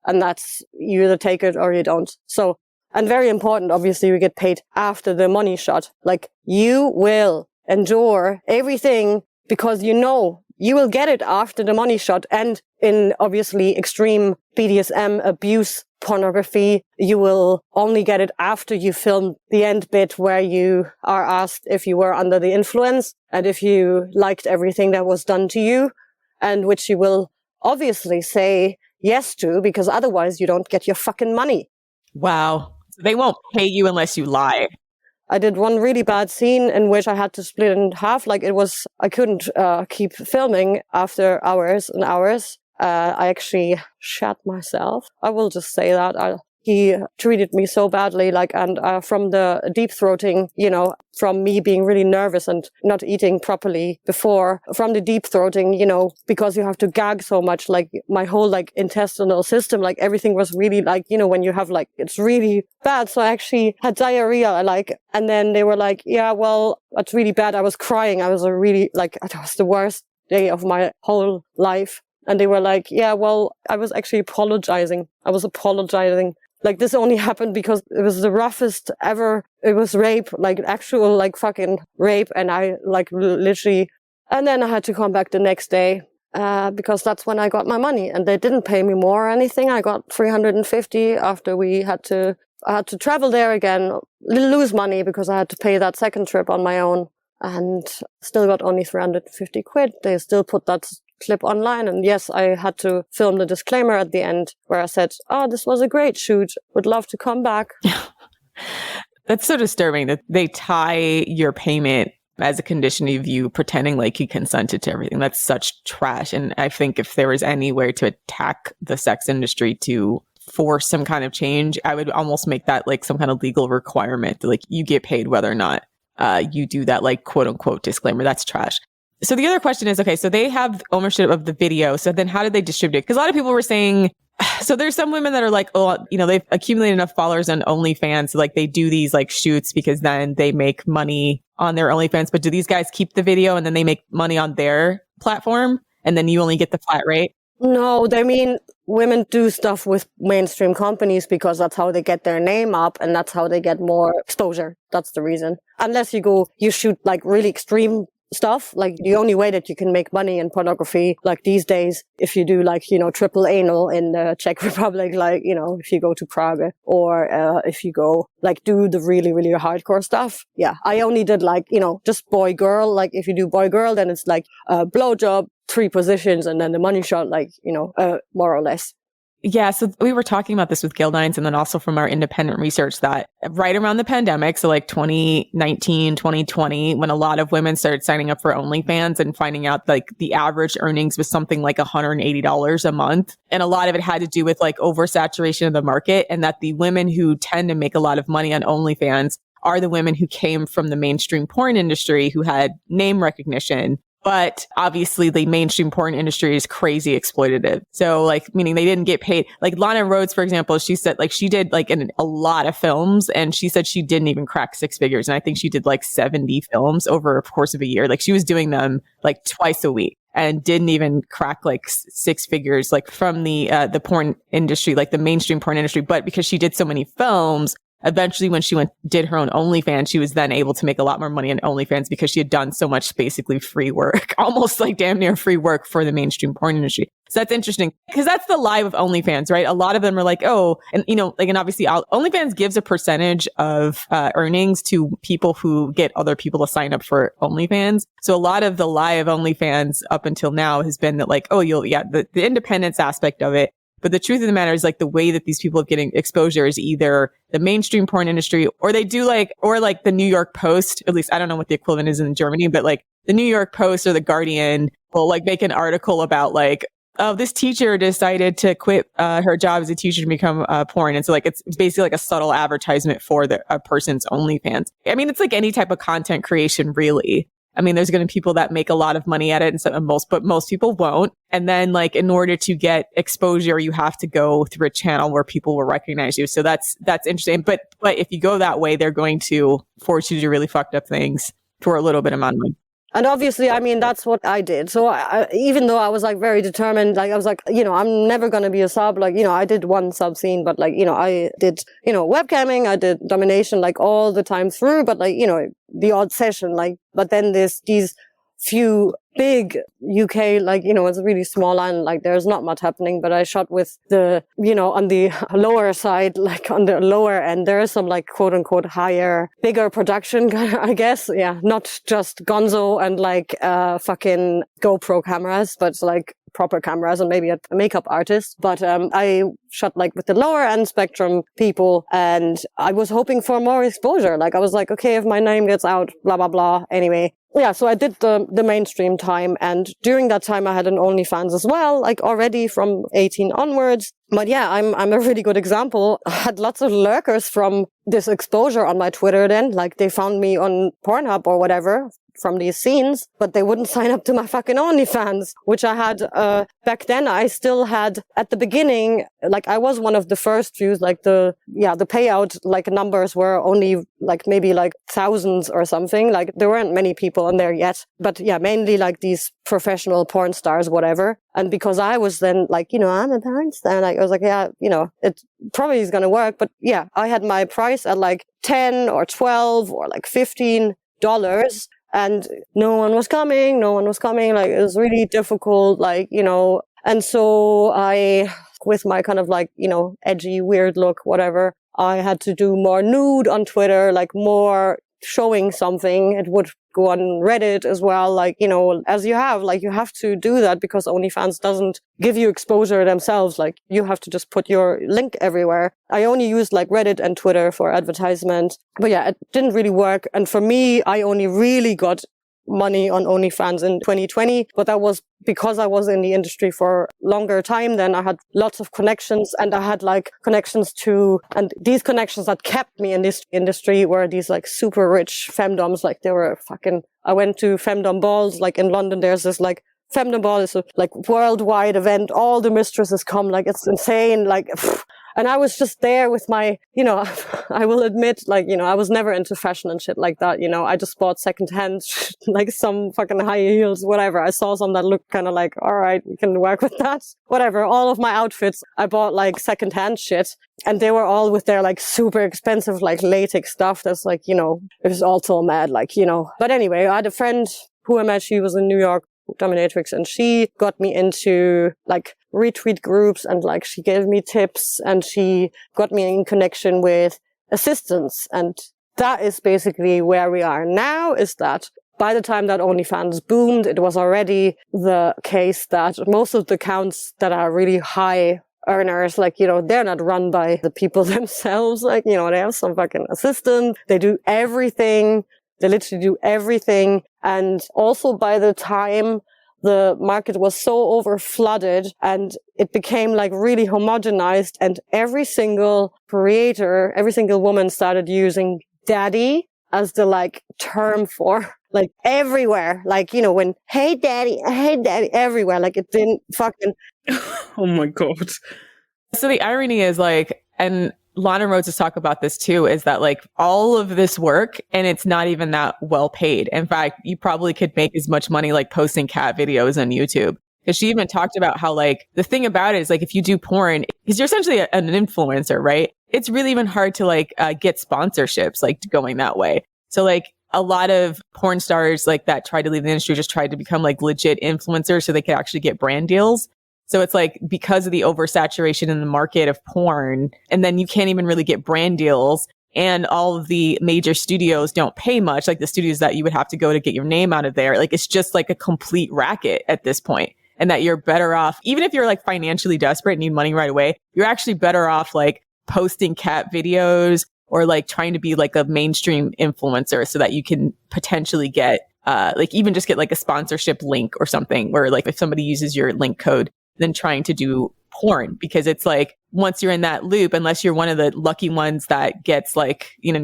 And that's, you either take it or you don't. So, and very important, obviously, we get paid after the money shot. Like, you will endure everything because you know you will get it after the money shot. And in obviously extreme BDSM abuse pornography, you will only get it after you film the end bit where you are asked if you were under the influence and if you liked everything that was done to you, and which you will obviously say yes to, because otherwise you don't get your fucking money. Wow. They won't pay you unless you lie. I did one really bad scene in which I had to split it in half. Like I couldn't keep filming after hours and hours. I actually shat myself. I will just say that. He treated me so badly, like, and from the deep throating, you know, from me being really nervous and not eating properly before, from the deep throating, you know, because you have to gag so much, like my whole like intestinal system, like everything was really like, you know, when you have like, it's really bad. So I actually had diarrhea, like, and then they were like, yeah, well, that's really bad. I was crying. I was it was the worst day of my whole life. And they were like, yeah, well, I was actually apologizing. Like, this only happened because it was the roughest ever. It was rape, like actual, like fucking rape. And I like literally, and then I had to come back the next day, because that's when I got my money, and they didn't pay me more or anything. I got 350 after I had to travel there again, lose money because I had to pay that second trip on my own, and still got only 350 quid. They still put that clip online, and yes, I had to film the disclaimer at the end where I said, this was a great shoot, would love to come back. That's so disturbing that they tie your payment as a condition of you pretending like you consented to everything. That's such trash. And I think if there was any way to attack the sex industry to force some kind of change, I would almost make that like some kind of legal requirement that like you get paid whether or not you do that like quote unquote disclaimer. That's trash. So the other question is, okay, so they have ownership of the video. So then how did they distribute it? Because a lot of people were saying, so there's some women that are like, oh, you know, they've accumulated enough followers on OnlyFans. So like they do these like shoots because then they make money on their OnlyFans. But do these guys keep the video and then they make money on their platform and then you only get the flat rate? No, I mean, women do stuff with mainstream companies because that's how they get their name up and that's how they get more exposure. That's the reason. Unless you shoot like really extreme stuff, like the only way that you can make money in pornography, like these days, if you do like, you know, triple anal in the Czech Republic, like, you know, if you go to Prague or if you go like do the really, really hardcore stuff. Yeah. I only did like, you know, just boy girl. Like if you do boy girl, then it's like a blowjob, 3 positions and then the money shot, like, more or less. Yeah, so we were talking about this with Guild9s and then also from our independent research that right around the pandemic, so like 2019, 2020, when a lot of women started signing up for OnlyFans and finding out like the average earnings was something like $180 a month. And a lot of it had to do with like oversaturation of the market, and that the women who tend to make a lot of money on OnlyFans are the women who came from the mainstream porn industry, who had name recognition. But obviously the mainstream porn industry is crazy exploitative. So like, meaning they didn't get paid. Like Lana Rhoades, for example, she said like she did like a lot of films, and she said she didn't even crack 6 figures. And I think she did like 70 films over a course of a year. Like she was doing them like twice a week and didn't even crack like 6 figures, like from the porn industry, like the mainstream porn industry. But because she did so many films, eventually when she did her own OnlyFans, she was then able to make a lot more money on OnlyFans because she had done so much basically free work, almost like damn near free work for the mainstream porn industry. So that's interesting because that's the lie of OnlyFans, right? A lot of them are like, oh, and and obviously OnlyFans gives a percentage of earnings to people who get other people to sign up for OnlyFans. So a lot of the lie of OnlyFans up until now has been that like, oh, the independence aspect of it. But the truth of the matter is like the way that these people are getting exposure is either the mainstream porn industry or they do or the New York Post, at least I don't know what the equivalent is in Germany, but like the New York Post or the Guardian will like make an article about like, oh, this teacher decided to quit her job as a teacher to become porn. And so like, it's basically like a subtle advertisement for a person's OnlyFans. I mean, it's like any type of content creation, really. I mean, there's going to be people that make a lot of money at it but most people won't. And then like, in order to get exposure, you have to go through a channel where people will recognize you. So that's interesting. But if you go that way, they're going to force you to do really fucked up things for a little bit amount of money. And obviously, I mean, that's what I did. So even though I was like very determined, like I was like, I'm never going to be a sub. Like, I did one sub scene, but like, I did, webcamming, I did domination like all the time through, but like, the odd session, like, but then these few big UK, like, it's a really small island, like there's not much happening, but I shot with the, on the lower side, like on the lower end, there is some like quote unquote higher, bigger production, I guess. Yeah. Not just gonzo and like, fucking GoPro cameras, but like proper cameras and maybe a makeup artist. But, I shot like with the lower end spectrum people and I was hoping for more exposure. Like I was like, okay, if my name gets out, blah, blah, blah. Anyway. Yeah, so I did the mainstream time, and during that time I had an OnlyFans as well, like already from 18 onwards. But yeah, I'm a really good example. I had lots of lurkers from this exposure on my Twitter then, like they found me on Pornhub or whatever from these scenes, but they wouldn't sign up to my fucking OnlyFans, which I had, back then I still had at the beginning, like I was one of the first few, like the payout, like numbers were only like maybe like thousands or something. Like there weren't many people on there yet, but yeah, mainly like these professional porn stars, whatever. And because I was then like, I'm a porn star, like I was like, yeah, it probably is going to work. But yeah, I had my price at like 10 or 12 or like $15. And no one was coming. Like, it was really difficult, like, and so I, with my kind of like, edgy, weird look, whatever, I had to do more nude on Twitter, like more showing something. It would go on Reddit as well, like, as you have to do that because OnlyFans doesn't give you exposure themselves. Like, you have to just put your link everywhere. I only used like Reddit and Twitter for advertisement. But yeah, it didn't really work. And for me, I only really got money on OnlyFans in 2020, but that was because I was in the industry for longer time. Then I had lots of connections, and I had like connections and these connections that kept me in this industry were these like super rich femdoms. Like they were I went to femdom balls, like in London, there's this like femdom ball is a like worldwide event. All the mistresses come, like it's insane. Like, and I was just there with my, I will admit, like, I was never into fashion and shit like that. I just bought secondhand, like some fucking high heels, whatever. I saw some that looked kind of like, all right, we can work with that. Whatever. All of my outfits, I bought like secondhand shit, and they were all with their like super expensive, like latex stuff. That's like, it was all so mad, like, But anyway, I had a friend who I met. She was in New York, dominatrix, and she got me into like retweet groups, and like she gave me tips, and she got me in connection with assistants. And that is basically where we are now, is that by the time that OnlyFans boomed, it was already the case that most of the accounts that are really high earners, like, you know, they're not run by the people themselves. Like, you know, they have some fucking assistant. They do everything. They literally do everything. And also by the time the market was so over flooded and it became like really homogenized, and every single creator, every single woman started using daddy as the like term for like everywhere. Like, you know, when, hey daddy, everywhere. Like it didn't fucking. Oh my God. So the irony is like, and Lana Rhodes has talked about this too, is that like all of this work and it's not even that well paid. In fact, you probably could make as much money like posting cat videos on YouTube. Because she even talked about how like the thing about it is like if you do porn, because you're essentially an influencer, right? It's really even hard to like get sponsorships like going that way. So like a lot of porn stars like that tried to leave the industry just tried to become like legit influencers so they could actually get brand deals. So it's like because of the oversaturation in the market of porn, and then you can't even really get brand deals, and all of the major studios don't pay much, like the studios that you would have to go to get your name out of there. Like it's just like a complete racket at this point. And that you're better off, even if you're like financially desperate and need money right away, you're actually better off like posting cat videos or like trying to be like a mainstream influencer so that you can potentially get like even just get like a sponsorship link or something where like if somebody uses your link code, than trying to do porn, because it's like once you're in that loop, unless you're one of the lucky ones that gets like, you know,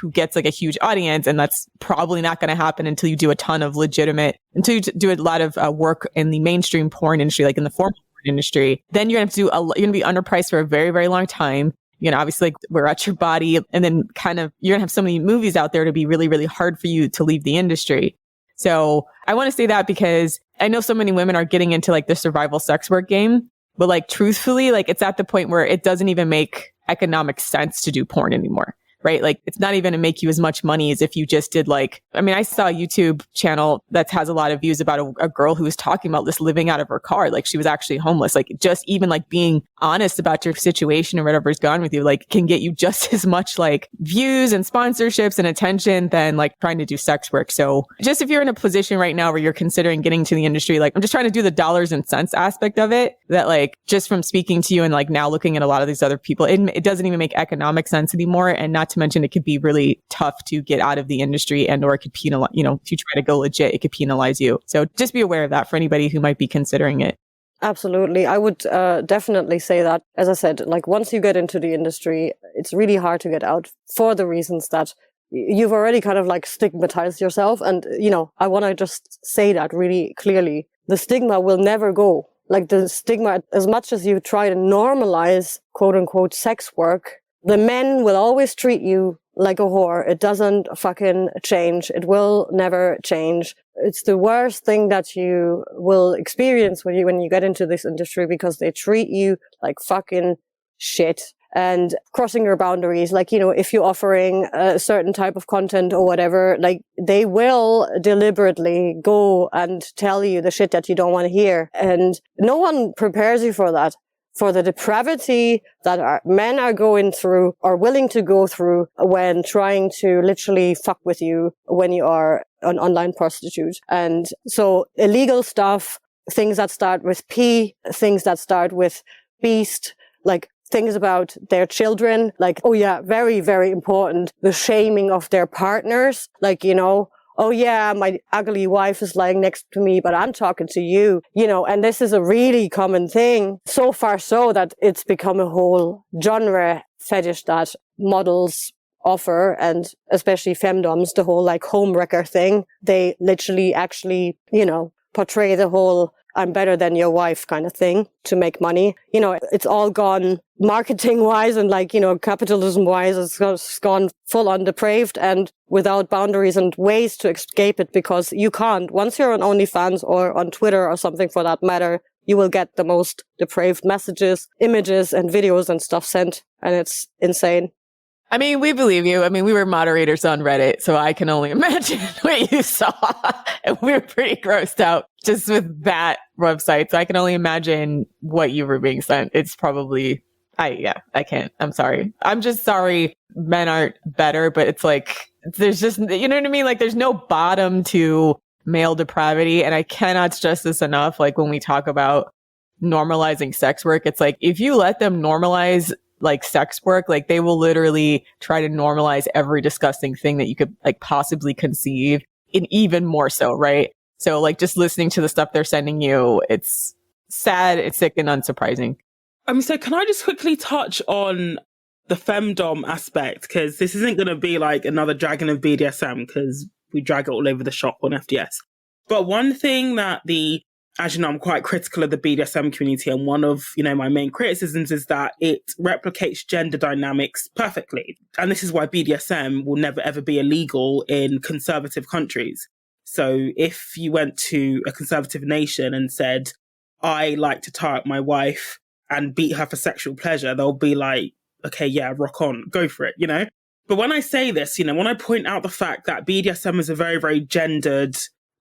who gets like a huge audience, and that's probably not going to happen until you do a ton of until you do a lot of work in the mainstream porn industry, like in the formal porn industry, then you're going to you're going to be underpriced for a very, very long time. You know, obviously like we're at your body, and then kind of you're going to have so many movies out there to be really, really hard for you to leave the industry. So I want to say that because I know so many women are getting into like the survival sex work game, but like truthfully, like it's at the point where it doesn't even make economic sense to do porn anymore, right? Like it's not even to make you as much money as if you just did like, I mean, I saw a YouTube channel that has a lot of views about a girl who was talking about this living out of her car. Like she was actually homeless. Like just even like being honest about your situation or whatever's gone with you, like can get you just as much like views and sponsorships and attention than like trying to do sex work. So just if you're in a position right now where you're considering getting to the industry, like I'm just trying to do the dollars and cents aspect of it, that like just from speaking to you and like now looking at a lot of these other people, it doesn't even make economic sense anymore. And not to mention it could be really tough to get out of the industry, and or it could penalize, you know, if you try to go legit, it could penalize you. So just be aware of that for anybody who might be considering it. Absolutely. I would definitely say that, as I said, like once you get into the industry, it's really hard to get out for the reasons that you've already kind of like stigmatized yourself. And, you know, I want to just say that really clearly. The stigma will never go. Like the stigma, as much as you try to normalize quote unquote sex work, the men will always treat you like a whore. It doesn't fucking change. It will never change. It's the worst thing that you will experience when you get into this industry, because they treat you like fucking shit and crossing your boundaries. Like, you know, if you're offering a certain type of content or whatever, like they will deliberately go and tell you the shit that you don't want to hear. And no one prepares you for that. For the depravity that men are going through or willing to go through when trying to literally fuck with you when you are an online prostitute. And so illegal stuff, things that start with P, things that start with beast, like things about their children, like, oh yeah, very, very important. The shaming of their partners, like, you know, oh yeah, my ugly wife is lying next to me, but I'm talking to you, you know, and this is a really common thing. So far so that it's become a whole genre fetish that models offer, and especially femdoms, the whole like homewrecker thing. They literally actually, you know, portray the whole I'm better than your wife kind of thing to make money. You know, it's all gone marketing wise and like, you know, capitalism wise, it's gone full on depraved and without boundaries and ways to escape it, because you can't. Once you're on OnlyFans or on Twitter or something for that matter, you will get the most depraved messages, images and videos and stuff sent. And it's insane. I mean, we believe you. I mean, we were moderators on Reddit, so I can only imagine what you saw. And we were pretty grossed out just with that website. So I can only imagine what you were being sent. It's probably, I can't. I'm sorry. I'm just sorry men aren't better, but it's like, there's just, you know what I mean? Like there's no bottom to male depravity. And I cannot stress this enough. Like when we talk about normalizing sex work, it's like, if you let them normalize like sex work, like they will literally try to normalize every disgusting thing that you could like possibly conceive, and even more so, right? So like just listening to the stuff they're sending you, it's sad, it's sick, and unsurprising. So can I just quickly touch on the femdom aspect? Because this isn't going to be like another dragon of BDSM, because we drag it all over the shop on FDS. But one thing that as you know, I'm quite critical of the BDSM community, and one of, my main criticisms is that it replicates gender dynamics perfectly. And this is why BDSM will never ever be illegal in conservative countries. So if you went to a conservative nation and said, I like to tie up my wife and beat her for sexual pleasure, they'll be like, okay, yeah, rock on, go for it, But when I say this, when I point out the fact that BDSM is a very, very gendered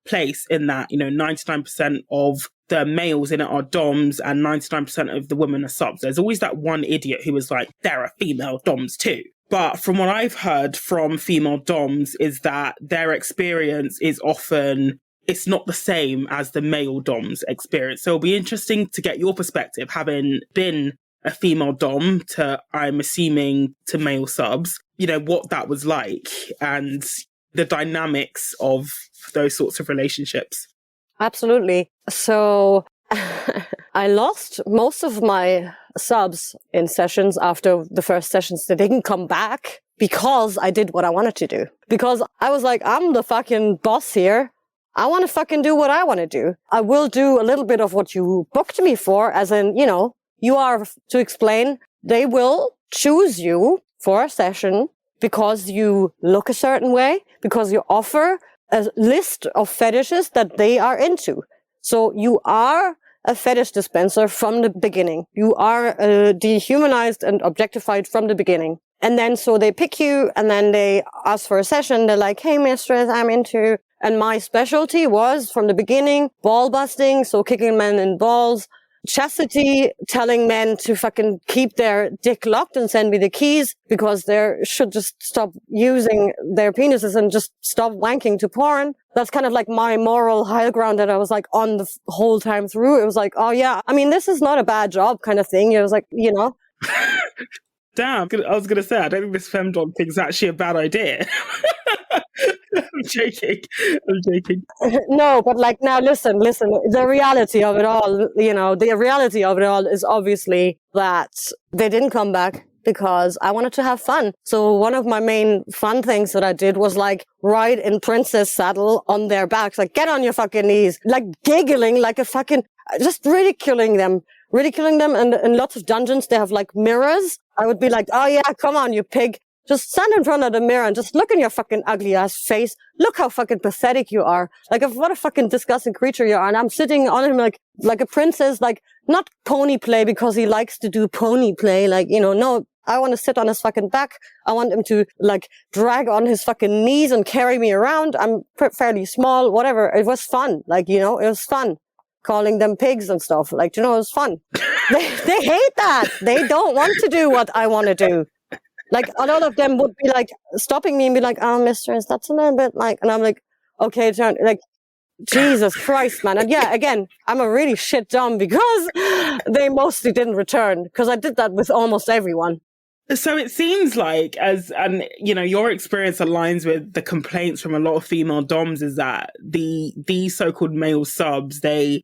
place, in that, 99% of the males in it are doms and 99% of the women are subs. There's always that one idiot who is like, there are female doms too. But from what I've heard from female doms is that their experience is often, it's not the same as the male dom's experience. So it'll be interesting to get your perspective, having been a female dom to, I'm assuming, to male subs, what that was like and the dynamics of those sorts of relationships. Absolutely. So I lost most of my subs in sessions after the first sessions. They didn't come back because I did what I wanted to do. Because I was like, I'm the fucking boss here. I want to fucking do what I want to do. I will do a little bit of what you booked me for, as in, you are, to explain, they will choose you for a session because you look a certain way, because you offer a list of fetishes that they are into. So you are a fetish dispenser from the beginning. You are dehumanized and objectified from the beginning. And then so they pick you and then they ask for a session. They're like, hey, mistress, I'm into... And my specialty was, from the beginning, ball busting, so kicking men in balls, chastity, telling men to fucking keep their dick locked and send me the keys because they should just stop using their penises and just stop wanking to porn. That's kind of like my moral high ground that I was like on the whole time through. It was like, oh yeah, I mean, this is not a bad job kind of thing. It was like, Damn, I was going to say, I don't think this femdom thing's actually a bad idea. I'm joking. No, but like, now listen, the reality of it all, the reality of it all is obviously that they didn't come back because I wanted to have fun. So one of my main fun things that I did was like ride in princess saddle on their backs, like get on your fucking knees, like giggling like a fucking, just ridiculing them. And in lots of dungeons, they have like mirrors. I would be like, oh yeah, come on, you pig. Just stand in front of the mirror and just look in your fucking ugly ass face. Look how fucking pathetic you are. Like, what a fucking disgusting creature you are. And I'm sitting on him like a princess, like not pony play because he likes to do pony play. Like, no, I want to sit on his fucking back. I want him to like drag on his fucking knees and carry me around. I'm fairly small, whatever. It was fun. Like, it was fun. Calling them pigs and stuff. Like, it was fun. They hate that. They don't want to do what I want to do. Like, a lot of them would be like stopping me and be like, oh, mistress, that's a little bit like, and I'm like, okay, turn, like, Jesus Christ, man. And yeah, again, I'm a really shit dumb because they mostly didn't return because I did that with almost everyone. So it seems like, your experience aligns with the complaints from a lot of female doms, is that these so-called male subs, they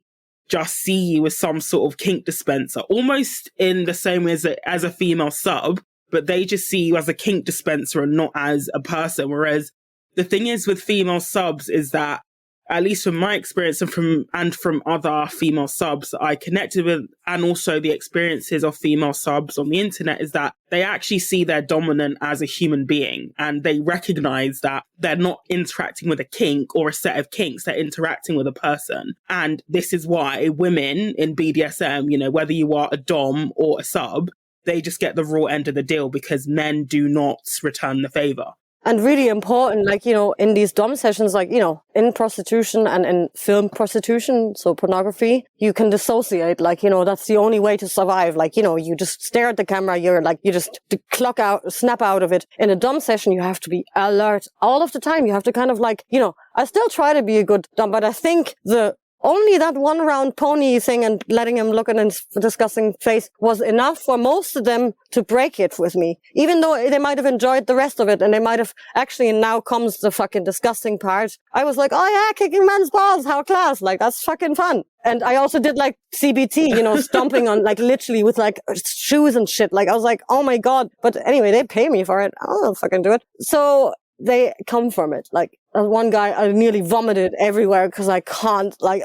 just see you as some sort of kink dispenser, almost in the same way as a female sub, but they just see you as a kink dispenser and not as a person. Whereas the thing is with female subs is that, at least from my experience and from other female subs I connected with, and also the experiences of female subs on the internet, is that they actually see their dominant as a human being, and they recognize that they're not interacting with a kink or a set of kinks, they're interacting with a person. And this is why women in BDSM, whether you are a dom or a sub, they just get the raw end of the deal because men do not return the favor. And really important, like, you know, in these dom sessions, like, you know, in prostitution and in film prostitution, so pornography, you can dissociate. Like, you know, that's the only way to survive. Like, you know, you just stare at the camera, you're like, you just clock out, snap out of it. In a dom session, you have to be alert all of the time. You have to kind of like, you know, I still try to be a good dom, but I think only that one round pony thing and letting him look at his disgusting face was enough for most of them to break it with me. Even though they might have enjoyed the rest of it and they might have actually, and now comes the fucking disgusting part. I was like, oh yeah, kicking men's balls, how class. Like, that's fucking fun. And I also did like CBT, you know, stomping on like literally with like shoes and shit. Like, I was like, oh my God. But anyway, they pay me for it. I'll fucking do it. So they come from it. Like, one guy, I nearly vomited everywhere because I can't, like,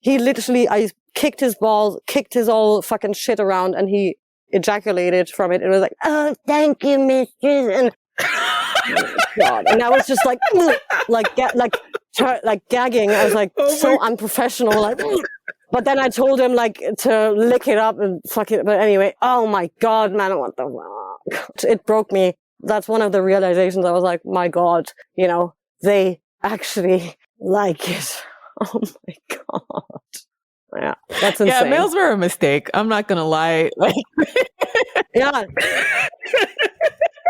I kicked his balls, kicked his all fucking shit around, and he ejaculated from it. It was like, oh, thank you, mistress. And, oh God. And I was just like, gagging. I was like, so unprofessional. Like, but then I told him like to lick it up and fuck it. But anyway, oh my God, man, what the fuck? It broke me. That's one of the realizations. I was like, my God, you know, they actually like it. Oh my God. Yeah, that's insane. Yeah, males were a mistake. I'm not going to lie. Like, yeah.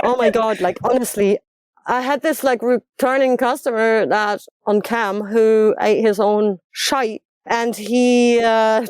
Oh my God. Like, honestly, I had this like returning customer that on cam who ate his own shite. And he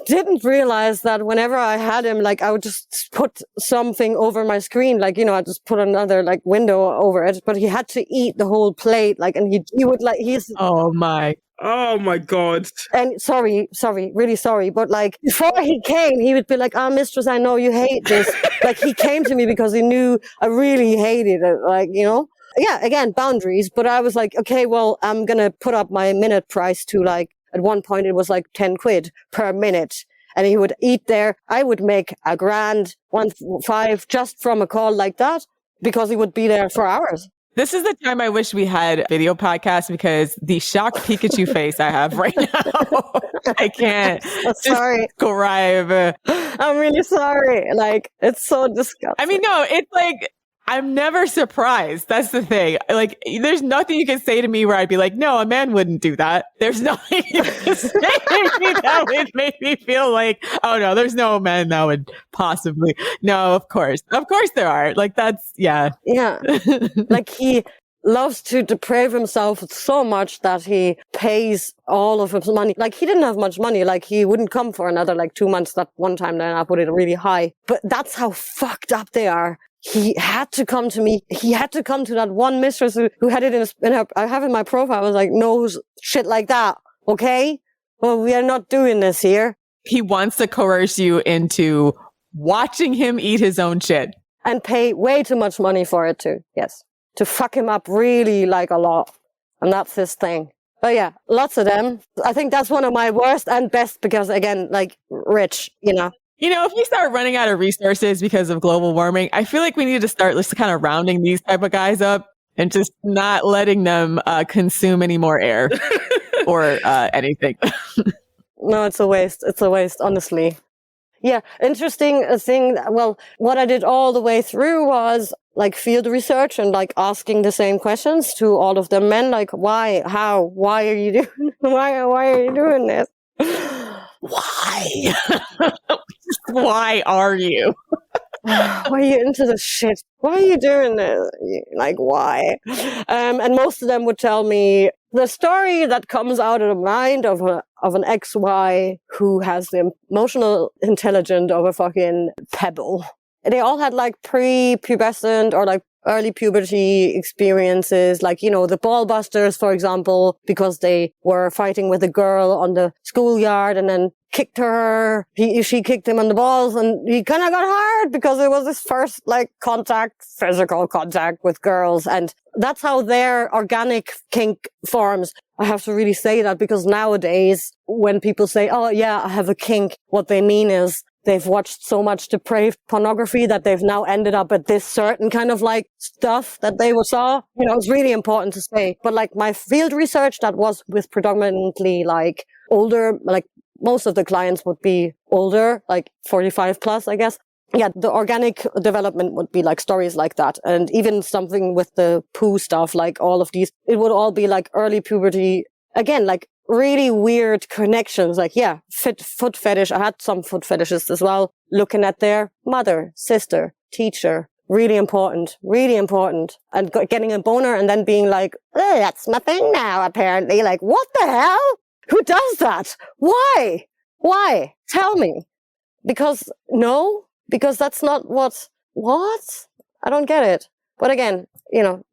didn't realize that whenever I had him, like, I would just put something over my screen. Like, you know, I just put another, like, window over it. But he had to eat the whole plate. Like, and he would, like, Oh my God. And sorry, really sorry. But, like, before he came, he would be like, mistress, I know you hate this. Like, he came to me because he knew I really hated it. Like, you know? Yeah, again, boundaries. But I was like, okay, well, I'm going to put up my minute price to, like, at one point, it was like 10 quid per minute. And he would eat there. I would make $1,000, 1.5 just from a call like that because he would be there for hours. This is the time I wish we had video podcast because the shocked Pikachu face I have right now, I can't sorry. describe. I'm really sorry. Like, it's so disgusting. I mean, no, it's like, I'm never surprised. That's the thing. Like, there's nothing you can say to me where I'd be like, no, a man wouldn't do that. There's nothing you can say to me that would make me feel like, oh no, there's no man that would possibly. No, of course there are. Like, that's, yeah. Yeah. Like, he loves to deprave himself so much that he pays all of his money. Like, he didn't have much money. Like, he wouldn't come for another, like, 2 months. That one time then I put it really high. But that's how fucked up they are. He had to come to me. He had to come to that one mistress who had it in her, I have in my profile. I was like, no shit like that. Okay. Well, we are not doing this here. He wants to coerce you into watching him eat his own shit. And pay way too much money for it too. Yes. To fuck him up really like a lot. And that's his thing. But yeah, lots of them. I think that's one of my worst and best because again, like rich, you know. You know, if we start running out of resources because of global warming, I feel like we need to start just kind of rounding these type of guys up and just not letting them consume any more air or anything. No, it's a waste. It's a waste, honestly. Yeah, interesting thing. Well, what I did all the way through was like field research and like asking the same questions to all of the men, like why, how, why are you doing, why are you doing this? Why? Why are you? Why are you into this shit? Why are you doing this? Like, why? And most of them would tell me the story that comes out of the mind of an XY who has the emotional intelligence of a fucking pebble. They all had like pre-pubescent or like early puberty experiences, like, you know, the ball busters, for example, because they were fighting with a girl on the schoolyard and then kicked her. She kicked him on the balls and he kind of got hard because it was his first like physical contact with girls. And that's how their organic kink forms. I have to really say that because nowadays when people say, oh yeah, I have a kink, what they mean is they've watched so much depraved pornography that they've now ended up at this certain kind of like stuff that they saw. You know, it's really important to say. But like my field research that was with predominantly like older, like most of the clients would be older, like 45 plus, I guess. yeah, the organic development would be like stories like that. And even something with the poo stuff, like all of these, it would all be like early puberty. Again, like really weird connections. Like, yeah, foot fetish. I had some foot fetishists as well, looking at their mother, sister, teacher. Really important, really important. And getting a boner and then being like, oh, that's my thing now, apparently. Like, what the hell? Who does that? Why? Why? Tell me. Because that's not what? I don't get it. But again,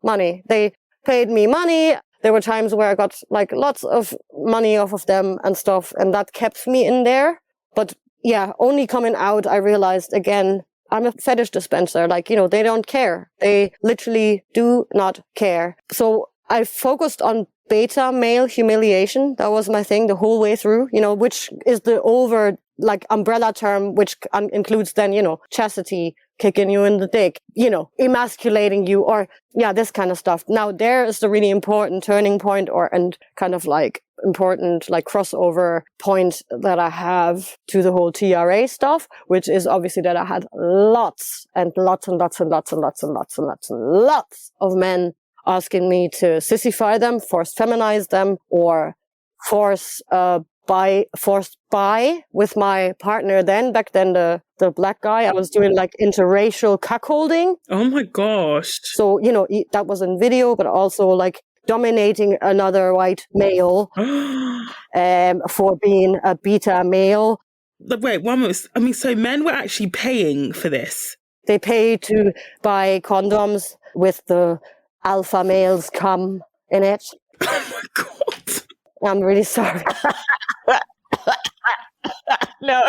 money. They paid me money. There were times where I got like lots of money off of them and stuff, and that kept me in there. But yeah, only coming out, I realized again, I'm a fetish dispenser. Like, they don't care. They literally do not care. So I focused on beta male humiliation. That was my thing the whole way through, which is the umbrella term, which includes then, chastity, kicking you in the dick, emasculating you, or this kind of stuff. Now there is the really important turning point and kind of like important like crossover point that I have to the whole TRA stuff, which is obviously that I had lots and lots and lots and lots and lots and lots and lots and lots of men asking me to sissify them, force feminize them, or forced by with my partner back then the black guy. I was doing like interracial cuckolding. Oh my gosh. So, that was in video, but also like dominating another white male for being a beta male. Wait, one minute. I mean, so men were actually paying for this? They pay to buy condoms with the alpha males cum in it. Oh my God. I'm really sorry. No.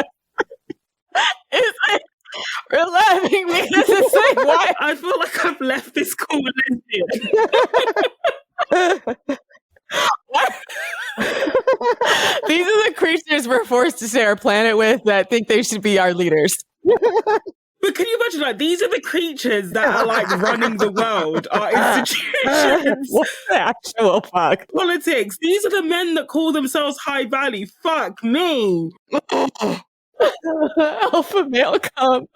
It's like, we're laughing because it's like, why? I feel like I've left this call lesbian. These are the creatures we're forced to share a planet with that think they should be our leaders. But can you imagine, like, these are the creatures that are, like, running the world, our institutions. What the actual fuck? Politics. These are the men that call themselves high value. Fuck me. Alpha male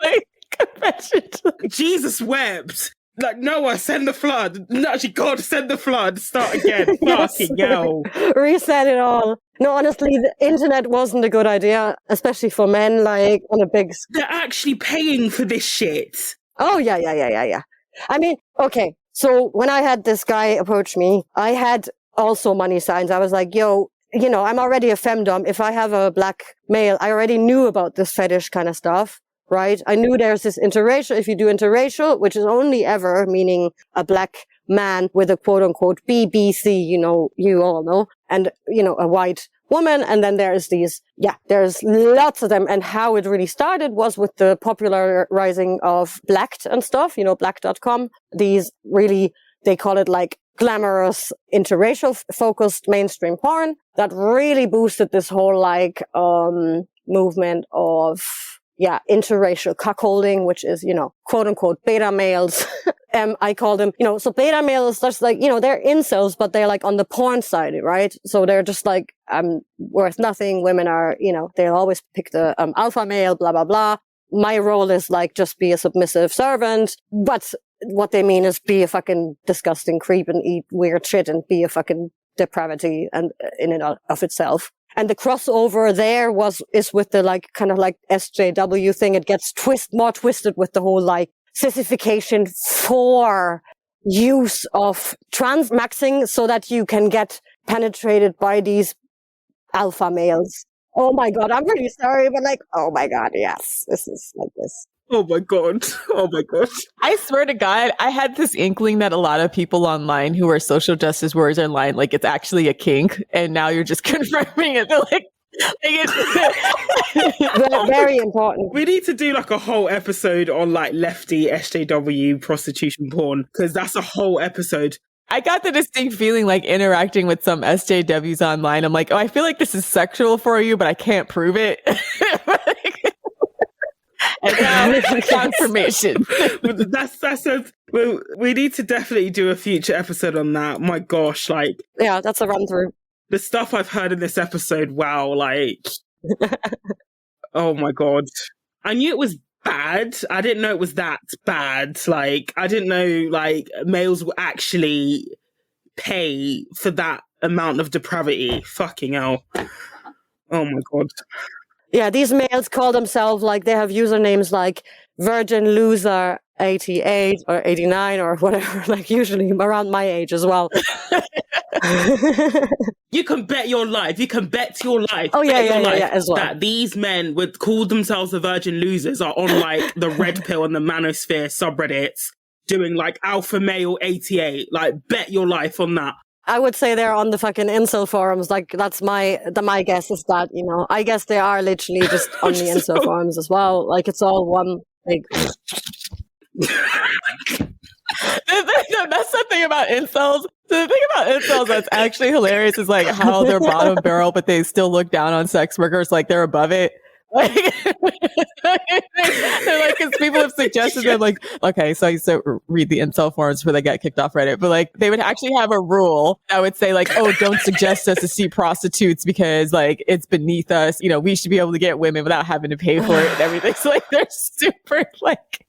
like, confession. Jesus wept. Like, Noah, send the flood. No, actually, God, send the flood. Start again. Fucking hell. Reset it all. No, honestly, the internet wasn't a good idea, especially for men, like, on a big... They're actually paying for this shit. Oh, yeah. I mean, okay, so when I had this guy approach me, I had also money signs. I was like, yo, I'm already a femdom. If I have a black male, I already knew about this fetish kind of stuff. Right? I knew there's this interracial. If you do interracial, which is only ever meaning a black man with a quote unquote BBC, you all know, and, a white woman. And then there's there's lots of them. And how it really started was with the popularizing of Blacked and stuff, black.com. These really, they call it like glamorous interracial focused mainstream porn that really boosted this whole like, movement of, interracial cuckolding, which is, quote unquote beta males. I call them, so beta males, that's like, they're incels, but they're like on the porn side, right? So they're just like, I'm worth nothing. Women are, they'll always pick the alpha male, blah, blah, blah. My role is like, just be a submissive servant. But what they mean is be a fucking disgusting creep and eat weird shit and be a fucking depravity and in and of itself. And the crossover there is with the like kind of like SJW thing. It gets more twisted with the whole like sissification for use of transmaxing so that you can get penetrated by these alpha males. Oh my God, I'm really sorry, but like, oh my God, yes, this is like this. Oh my God. Oh my God. I swear to God, I had this inkling that a lot of people online who are social justice warriors online, like it's actually a kink. And now you're just confirming it. They're like it's very important. We need to do like a whole episode on like lefty SJW prostitution porn, because that's a whole episode. I got the distinct feeling like interacting with some SJWs online. I'm like, oh, I feel like this is sexual for you, but I can't prove it. And now confirmation. We need to definitely do a future episode on that. My gosh, like, yeah, that's a run through. The stuff I've heard in this episode. Wow, like, oh my God. I knew it was bad. I didn't know it was that bad. Like, I didn't know, like, males will actually pay for that amount of depravity. Fucking hell. Oh my God. Yeah, these males call themselves, like, they have usernames like Virgin Loser 88 or 89 or whatever, like usually around my age as well. You can bet your life. You can bet your life. Oh, yeah, bet your life as well. that these men would call themselves the Virgin Losers are on like the Red Pill and the Manosphere subreddits doing like Alpha Male 88. Like, bet your life on that. I would say they're on the fucking incel forums. Like, that's my guess is that, you know, I guess they are literally just on the incel forums as well. Like, it's all one big. That's the thing about incels. The thing about incels that's actually hilarious is like how they're bottom barrel, but they still look down on sex workers like they're above it. Like, they're like, because people have suggested them, like, okay, so I used to read the incel forums before they got kicked off Reddit, but like they would actually have a rule that would say like, oh, don't suggest us to see prostitutes because like it's beneath us. You know, we should be able to get women without having to pay for it and everything. So like they're super like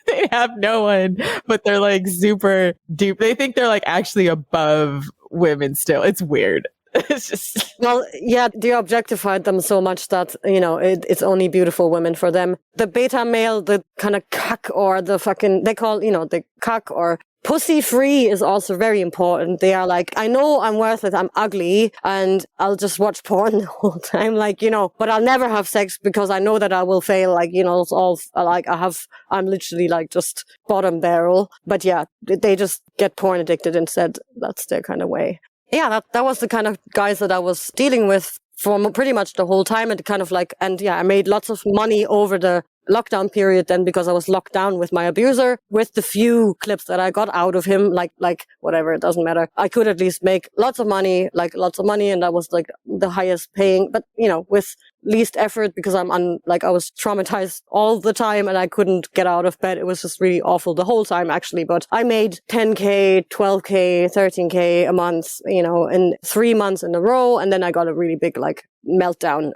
they have no one, but they're like super deep. They think they're like actually above women still. It's weird. It's just, well, yeah, they objectified them so much that, you know, it's only beautiful women for them. The beta male, the kind of cuck or the fucking, they call, you know, the cuck or pussy free is also very important. They are like, I know I'm worth it. I'm ugly and I'll just watch porn the whole time. Like, you know, but I'll never have sex because I know that I will fail. Like, you know, it's all like I'm literally like just bottom barrel. But yeah, they just get porn addicted instead. That's their kind of way. Yeah, that was the kind of guys that I was dealing with for pretty much the whole time. And kind of like, and yeah, I made lots of money over the lockdown period then because I was locked down with my abuser. With the few clips that I got out of him, like whatever, it doesn't matter. I could at least make lots of money, and that was like the highest paying, but you know, with least effort because I was traumatized all the time and I couldn't get out of bed. It was just really awful the whole time actually, but I made 10K, 12K, 13K a month, you know, in 3 months in a row. And then I got a really big like meltdown,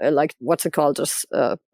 just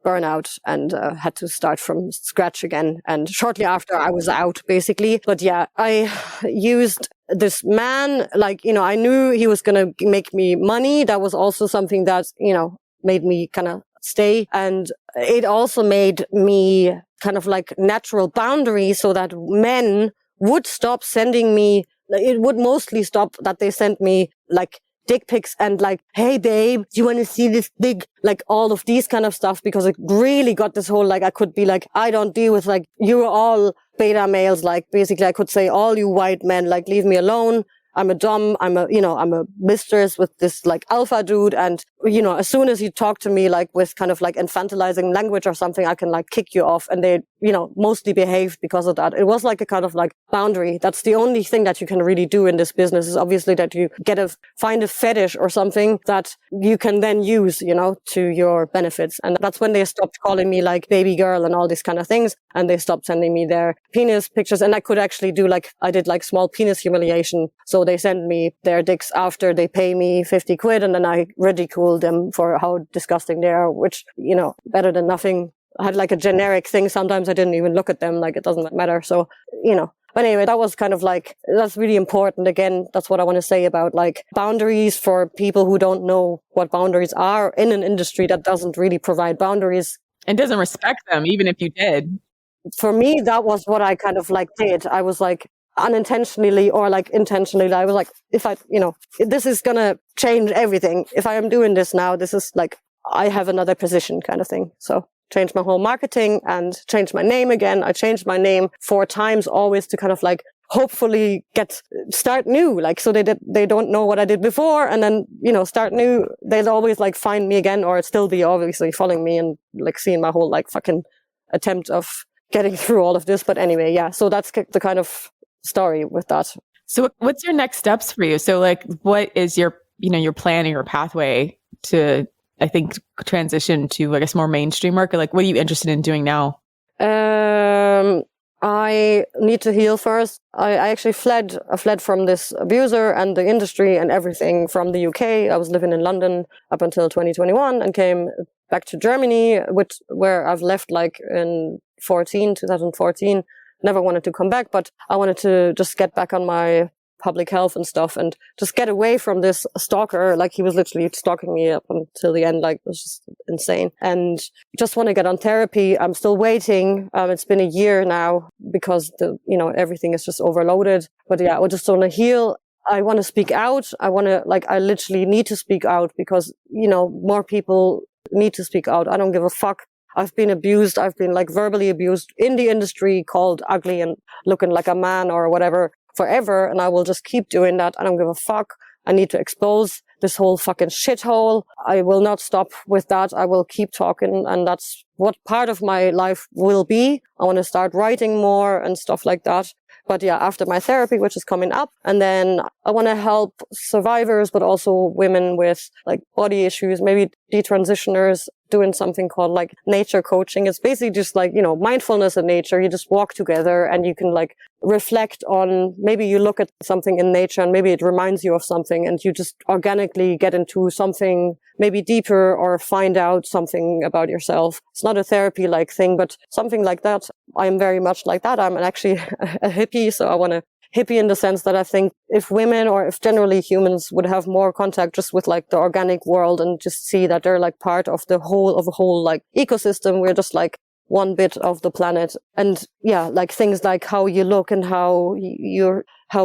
burnout and had to start from scratch again. And shortly after I was out basically. But yeah, I used this man, like, you know, I knew he was going to make me money. That was also something that, you know, made me kind of stay. And it also made me kind of like natural boundaries so that men would stop sending me, it would mostly stop that they sent me like dick pics and like, hey babe, do you want to see this big, like all of these kind of stuff, because it really got this whole, like, I could be like, I don't deal with like, you're all beta males. Like basically I could say all you white men, like leave me alone. I'm a dom, I'm a mistress with this like alpha dude. And, you know, as soon as you talk to me like with kind of like infantilizing language or something, I can like kick you off. And they, you know, mostly behaved because of that. It was like a kind of like boundary. That's the only thing that you can really do in this business is obviously that you find a fetish or something that you can then use, you know, to your benefits. And that's when they stopped calling me like baby girl and all these kind of things. And they stopped sending me their penis pictures. And I could actually do like, I did like small penis humiliation. So they send me their dicks after they pay me 50 quid. And then I ridicule them for how disgusting they are, which, you know, better than nothing. I had like a generic thing. Sometimes I didn't even look at them. Like it doesn't matter. So, you know, but anyway, that was kind of like, that's really important. Again, that's what I want to say about like boundaries for people who don't know what boundaries are in an industry that doesn't really provide boundaries. And doesn't respect them, even if you did. For me, that was what I kind of like did. I was like unintentionally or like intentionally, I was like, if I, you know, this is going to change everything. If I am doing this now, this is like, I have another position kind of thing. So changed my whole marketing and changed my name again. I changed my name 4 times always to kind of like hopefully start new. Like, so they don't know what I did before and then, you know, start new. They'll always like find me again or still be obviously following me and like seeing my whole like fucking attempt of getting through all of this. But anyway, yeah. So that's the kind of story with that. So what's your next steps for you? So like, what is your plan or your pathway to, I think, transition to, I guess, more mainstream work? Or like, what are you interested in doing now? I need to heal first. I actually fled from this abuser and the industry and everything from the UK. I was living in London up until 2021 and came back to Germany, where I've left like in 2014. Never wanted to come back, but I wanted to just get back on my public health and stuff and just get away from this stalker. Like he was literally stalking me up until the end. Like it was just insane. And just want to get on therapy. I'm still waiting. It's been a year now because everything is just overloaded. But yeah, I just want to heal. I want to speak out. I literally need to speak out because, more people need to speak out. I don't give a fuck. I've been abused. I've been like verbally abused in the industry, called ugly and looking like a man or whatever forever. And I will just keep doing that. I don't give a fuck. I need to expose this whole fucking shithole. I will not stop with that. I will keep talking. And that's what part of my life will be. I want to start writing more and stuff like that. But yeah, after my therapy, which is coming up, and then I want to help survivors, but also women with like body issues, maybe detransitioners, doing something called like nature coaching. It's basically just like, mindfulness in nature. You just walk together and you can like reflect on, maybe you look at something in nature and maybe it reminds you of something and you just organically get into something maybe deeper or find out something about yourself. It's not a therapy like thing, but something like that. I'm very much like that. I'm actually a hippie. So I want to hippie in the sense that I think if women or if generally humans would have more contact just with like the organic world and just see that they're like part of a whole like ecosystem, we're just like one bit of the planet. And yeah, like things like how you look and how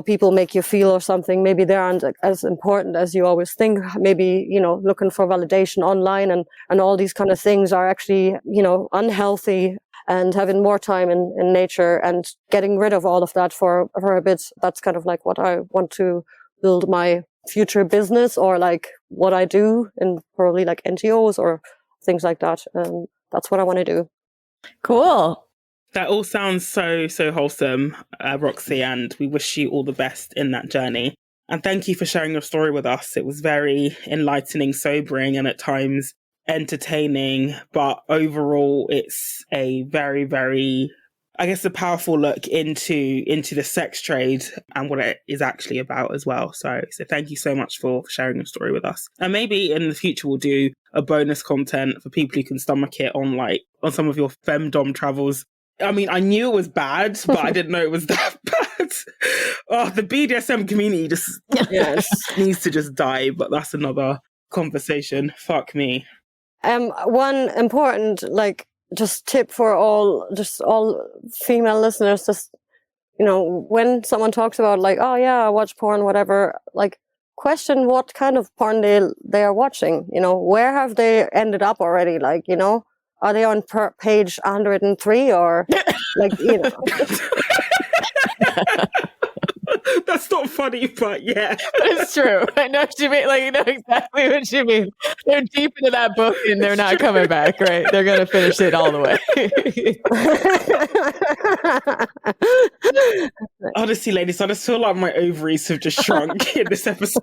people make you feel or something, maybe they aren't as important as you always think. Maybe, looking for validation online and all these kind of things are actually, unhealthy. And having more time in nature and getting rid of all of that for a bit. That's kind of like what I want to build my future business or like what I do in probably like NGOs or things like that. That's what I want to do. Cool. That all sounds so, so wholesome, Roxie, and we wish you all the best in that journey. And thank you for sharing your story with us. It was very enlightening, sobering, and at times entertaining, but overall it's a very, very, I guess, a powerful look into the sex trade and what it is actually about as well. So thank you so much for sharing your story with us. And maybe in the future we'll do a bonus content for people who can stomach it on some of your femdom travels. I mean, I knew it was bad, but I didn't know it was that bad. Oh, the BDSM community just needs to just die, but that's another conversation. Fuck me. One important, just tip for all female listeners, just, when someone talks about oh yeah, I watch porn, whatever, question what kind of porn they are watching, where have they ended up already? Are they on page 103 or That's not funny, but yeah. It's true. I know what you mean. You know exactly what you mean. They're deep into that book and they're not coming back, right? They're going to finish it all the way. Honestly, ladies, I just feel like my ovaries have just shrunk in this episode.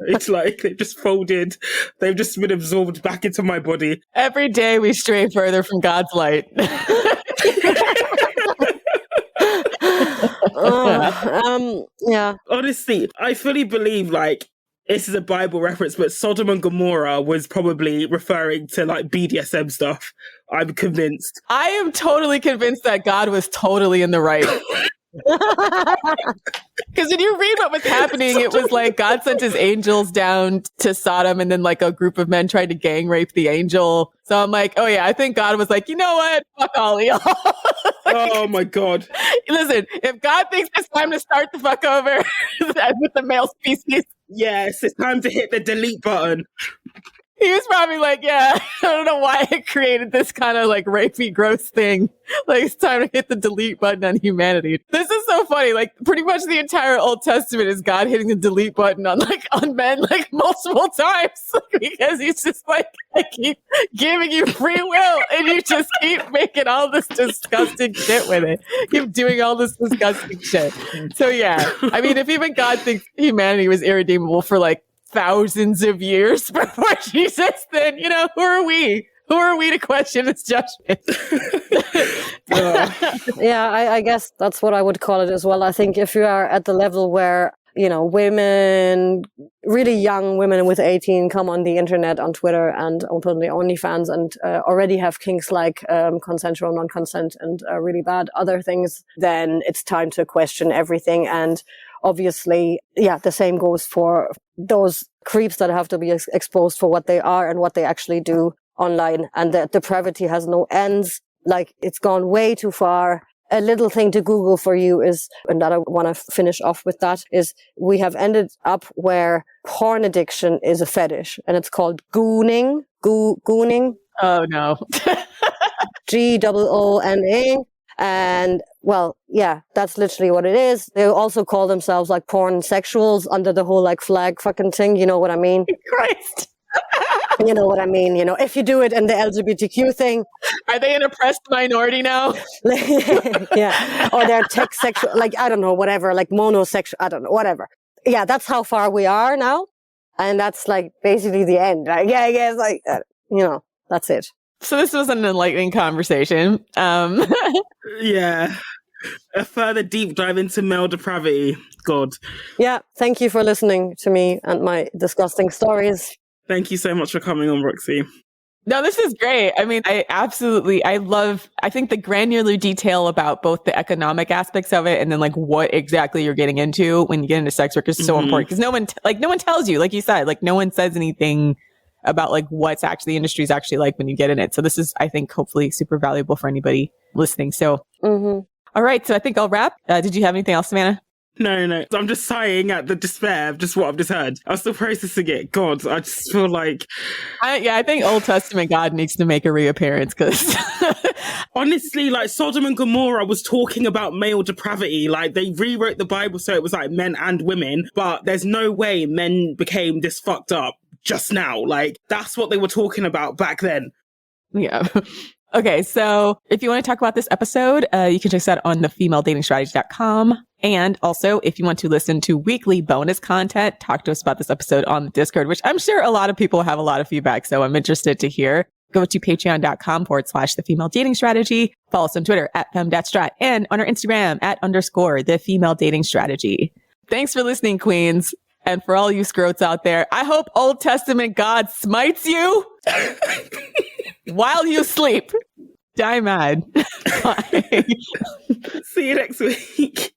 They've just folded. They've just been absorbed back into my body. Every day we stray further from God's light. Yeah. Honestly, I fully believe this is a Bible reference, but Sodom and Gomorrah was probably referring to BDSM stuff. I'm convinced. I am totally convinced that God was totally in the right. Because when you read what was happening, it was God sent his angels down to Sodom and then a group of men tried to gang rape the angel. So I'm oh yeah, I think God was you know what? Fuck all of y'all. Oh my God. Listen, if God thinks it's time to start the fuck over with the male species. Yes, it's time to hit the delete button. He was probably yeah, I don't know why I created this kind of rapey, gross thing. It's time to hit the delete button on humanity. This is so funny. Pretty much the entire Old Testament is God hitting the delete button on on men multiple times because he's just I keep giving you free will and you just keep making all this disgusting shit with it. Keep doing all this disgusting shit. So yeah, I mean, if even God thinks humanity was irredeemable for thousands of years before Jesus, then, who are we? Who are we to question his judgment? Yeah, I guess that's what I would call it as well. I think if you are at the level where, women, really young women with 18 come on the internet, on Twitter and open the OnlyFans and already have kinks like consensual non-consent and really bad other things, then it's time to question everything. And obviously, the same goes for those creeps that have to be exposed for what they are and what they actually do online. And the depravity has no ends. Like, it's gone way too far. A little thing to Google for you is, and that I want to finish off with that, is we have ended up where porn addiction is a fetish, and it's called gooning. Gooning. Oh, no. Goona. And, well, yeah, that's literally what it is. They also call themselves like porn sexuals under the whole like flag fucking thing. You know what I mean? Christ. You know what I mean? If you do it in the LGBTQ thing. Are they an oppressed minority now? Yeah. Or they're tech sexual, like, I don't know, whatever, like monosexual, I don't know, whatever. Yeah, that's how far we are now. And that's like basically the end. Like, yeah, I guess, like, that's it. So this was an enlightening conversation. Yeah. A further deep dive into male depravity. God. Yeah. Thank you for listening to me and my disgusting stories. Thank you so much for coming on, Roxie. No, this is great. I mean, I think the granular detail about both the economic aspects of it and then like what exactly you're getting into when you get into sex work is so important, because no one tells you, like you said, like no one says anything about like what's actually the industry is actually like when you get in it. So this is, I think, hopefully super valuable for anybody listening. So, all right. So I think I'll wrap. Did you have anything else, Savannah? No. I'm just sighing at the despair of just what I've just heard. I'm still processing it. God, I just feel like... I think Old Testament God needs to make a reappearance, because... Honestly, like Sodom and Gomorrah was talking about male depravity. Like, they rewrote the Bible so it was like men and women, but there's no way men became this fucked up just now. Like, that's what they were talking about back then. Yeah. Okay, so if you want to talk about this episode, you can check us out on thefemaledatingstrategy.com. And also, if you want to listen to weekly bonus content, talk to us about this episode on the Discord, which I'm sure a lot of people have a lot of feedback, so I'm interested to hear. Go to patreon.com/thefemaledatingstrategy. Follow us on Twitter @femdatstrat and on our Instagram @_thefemaledatingstrategy. Thanks for listening, queens. And for all you scrotes out there, I hope Old Testament God smites you while you sleep. Die mad. Bye. See you next week.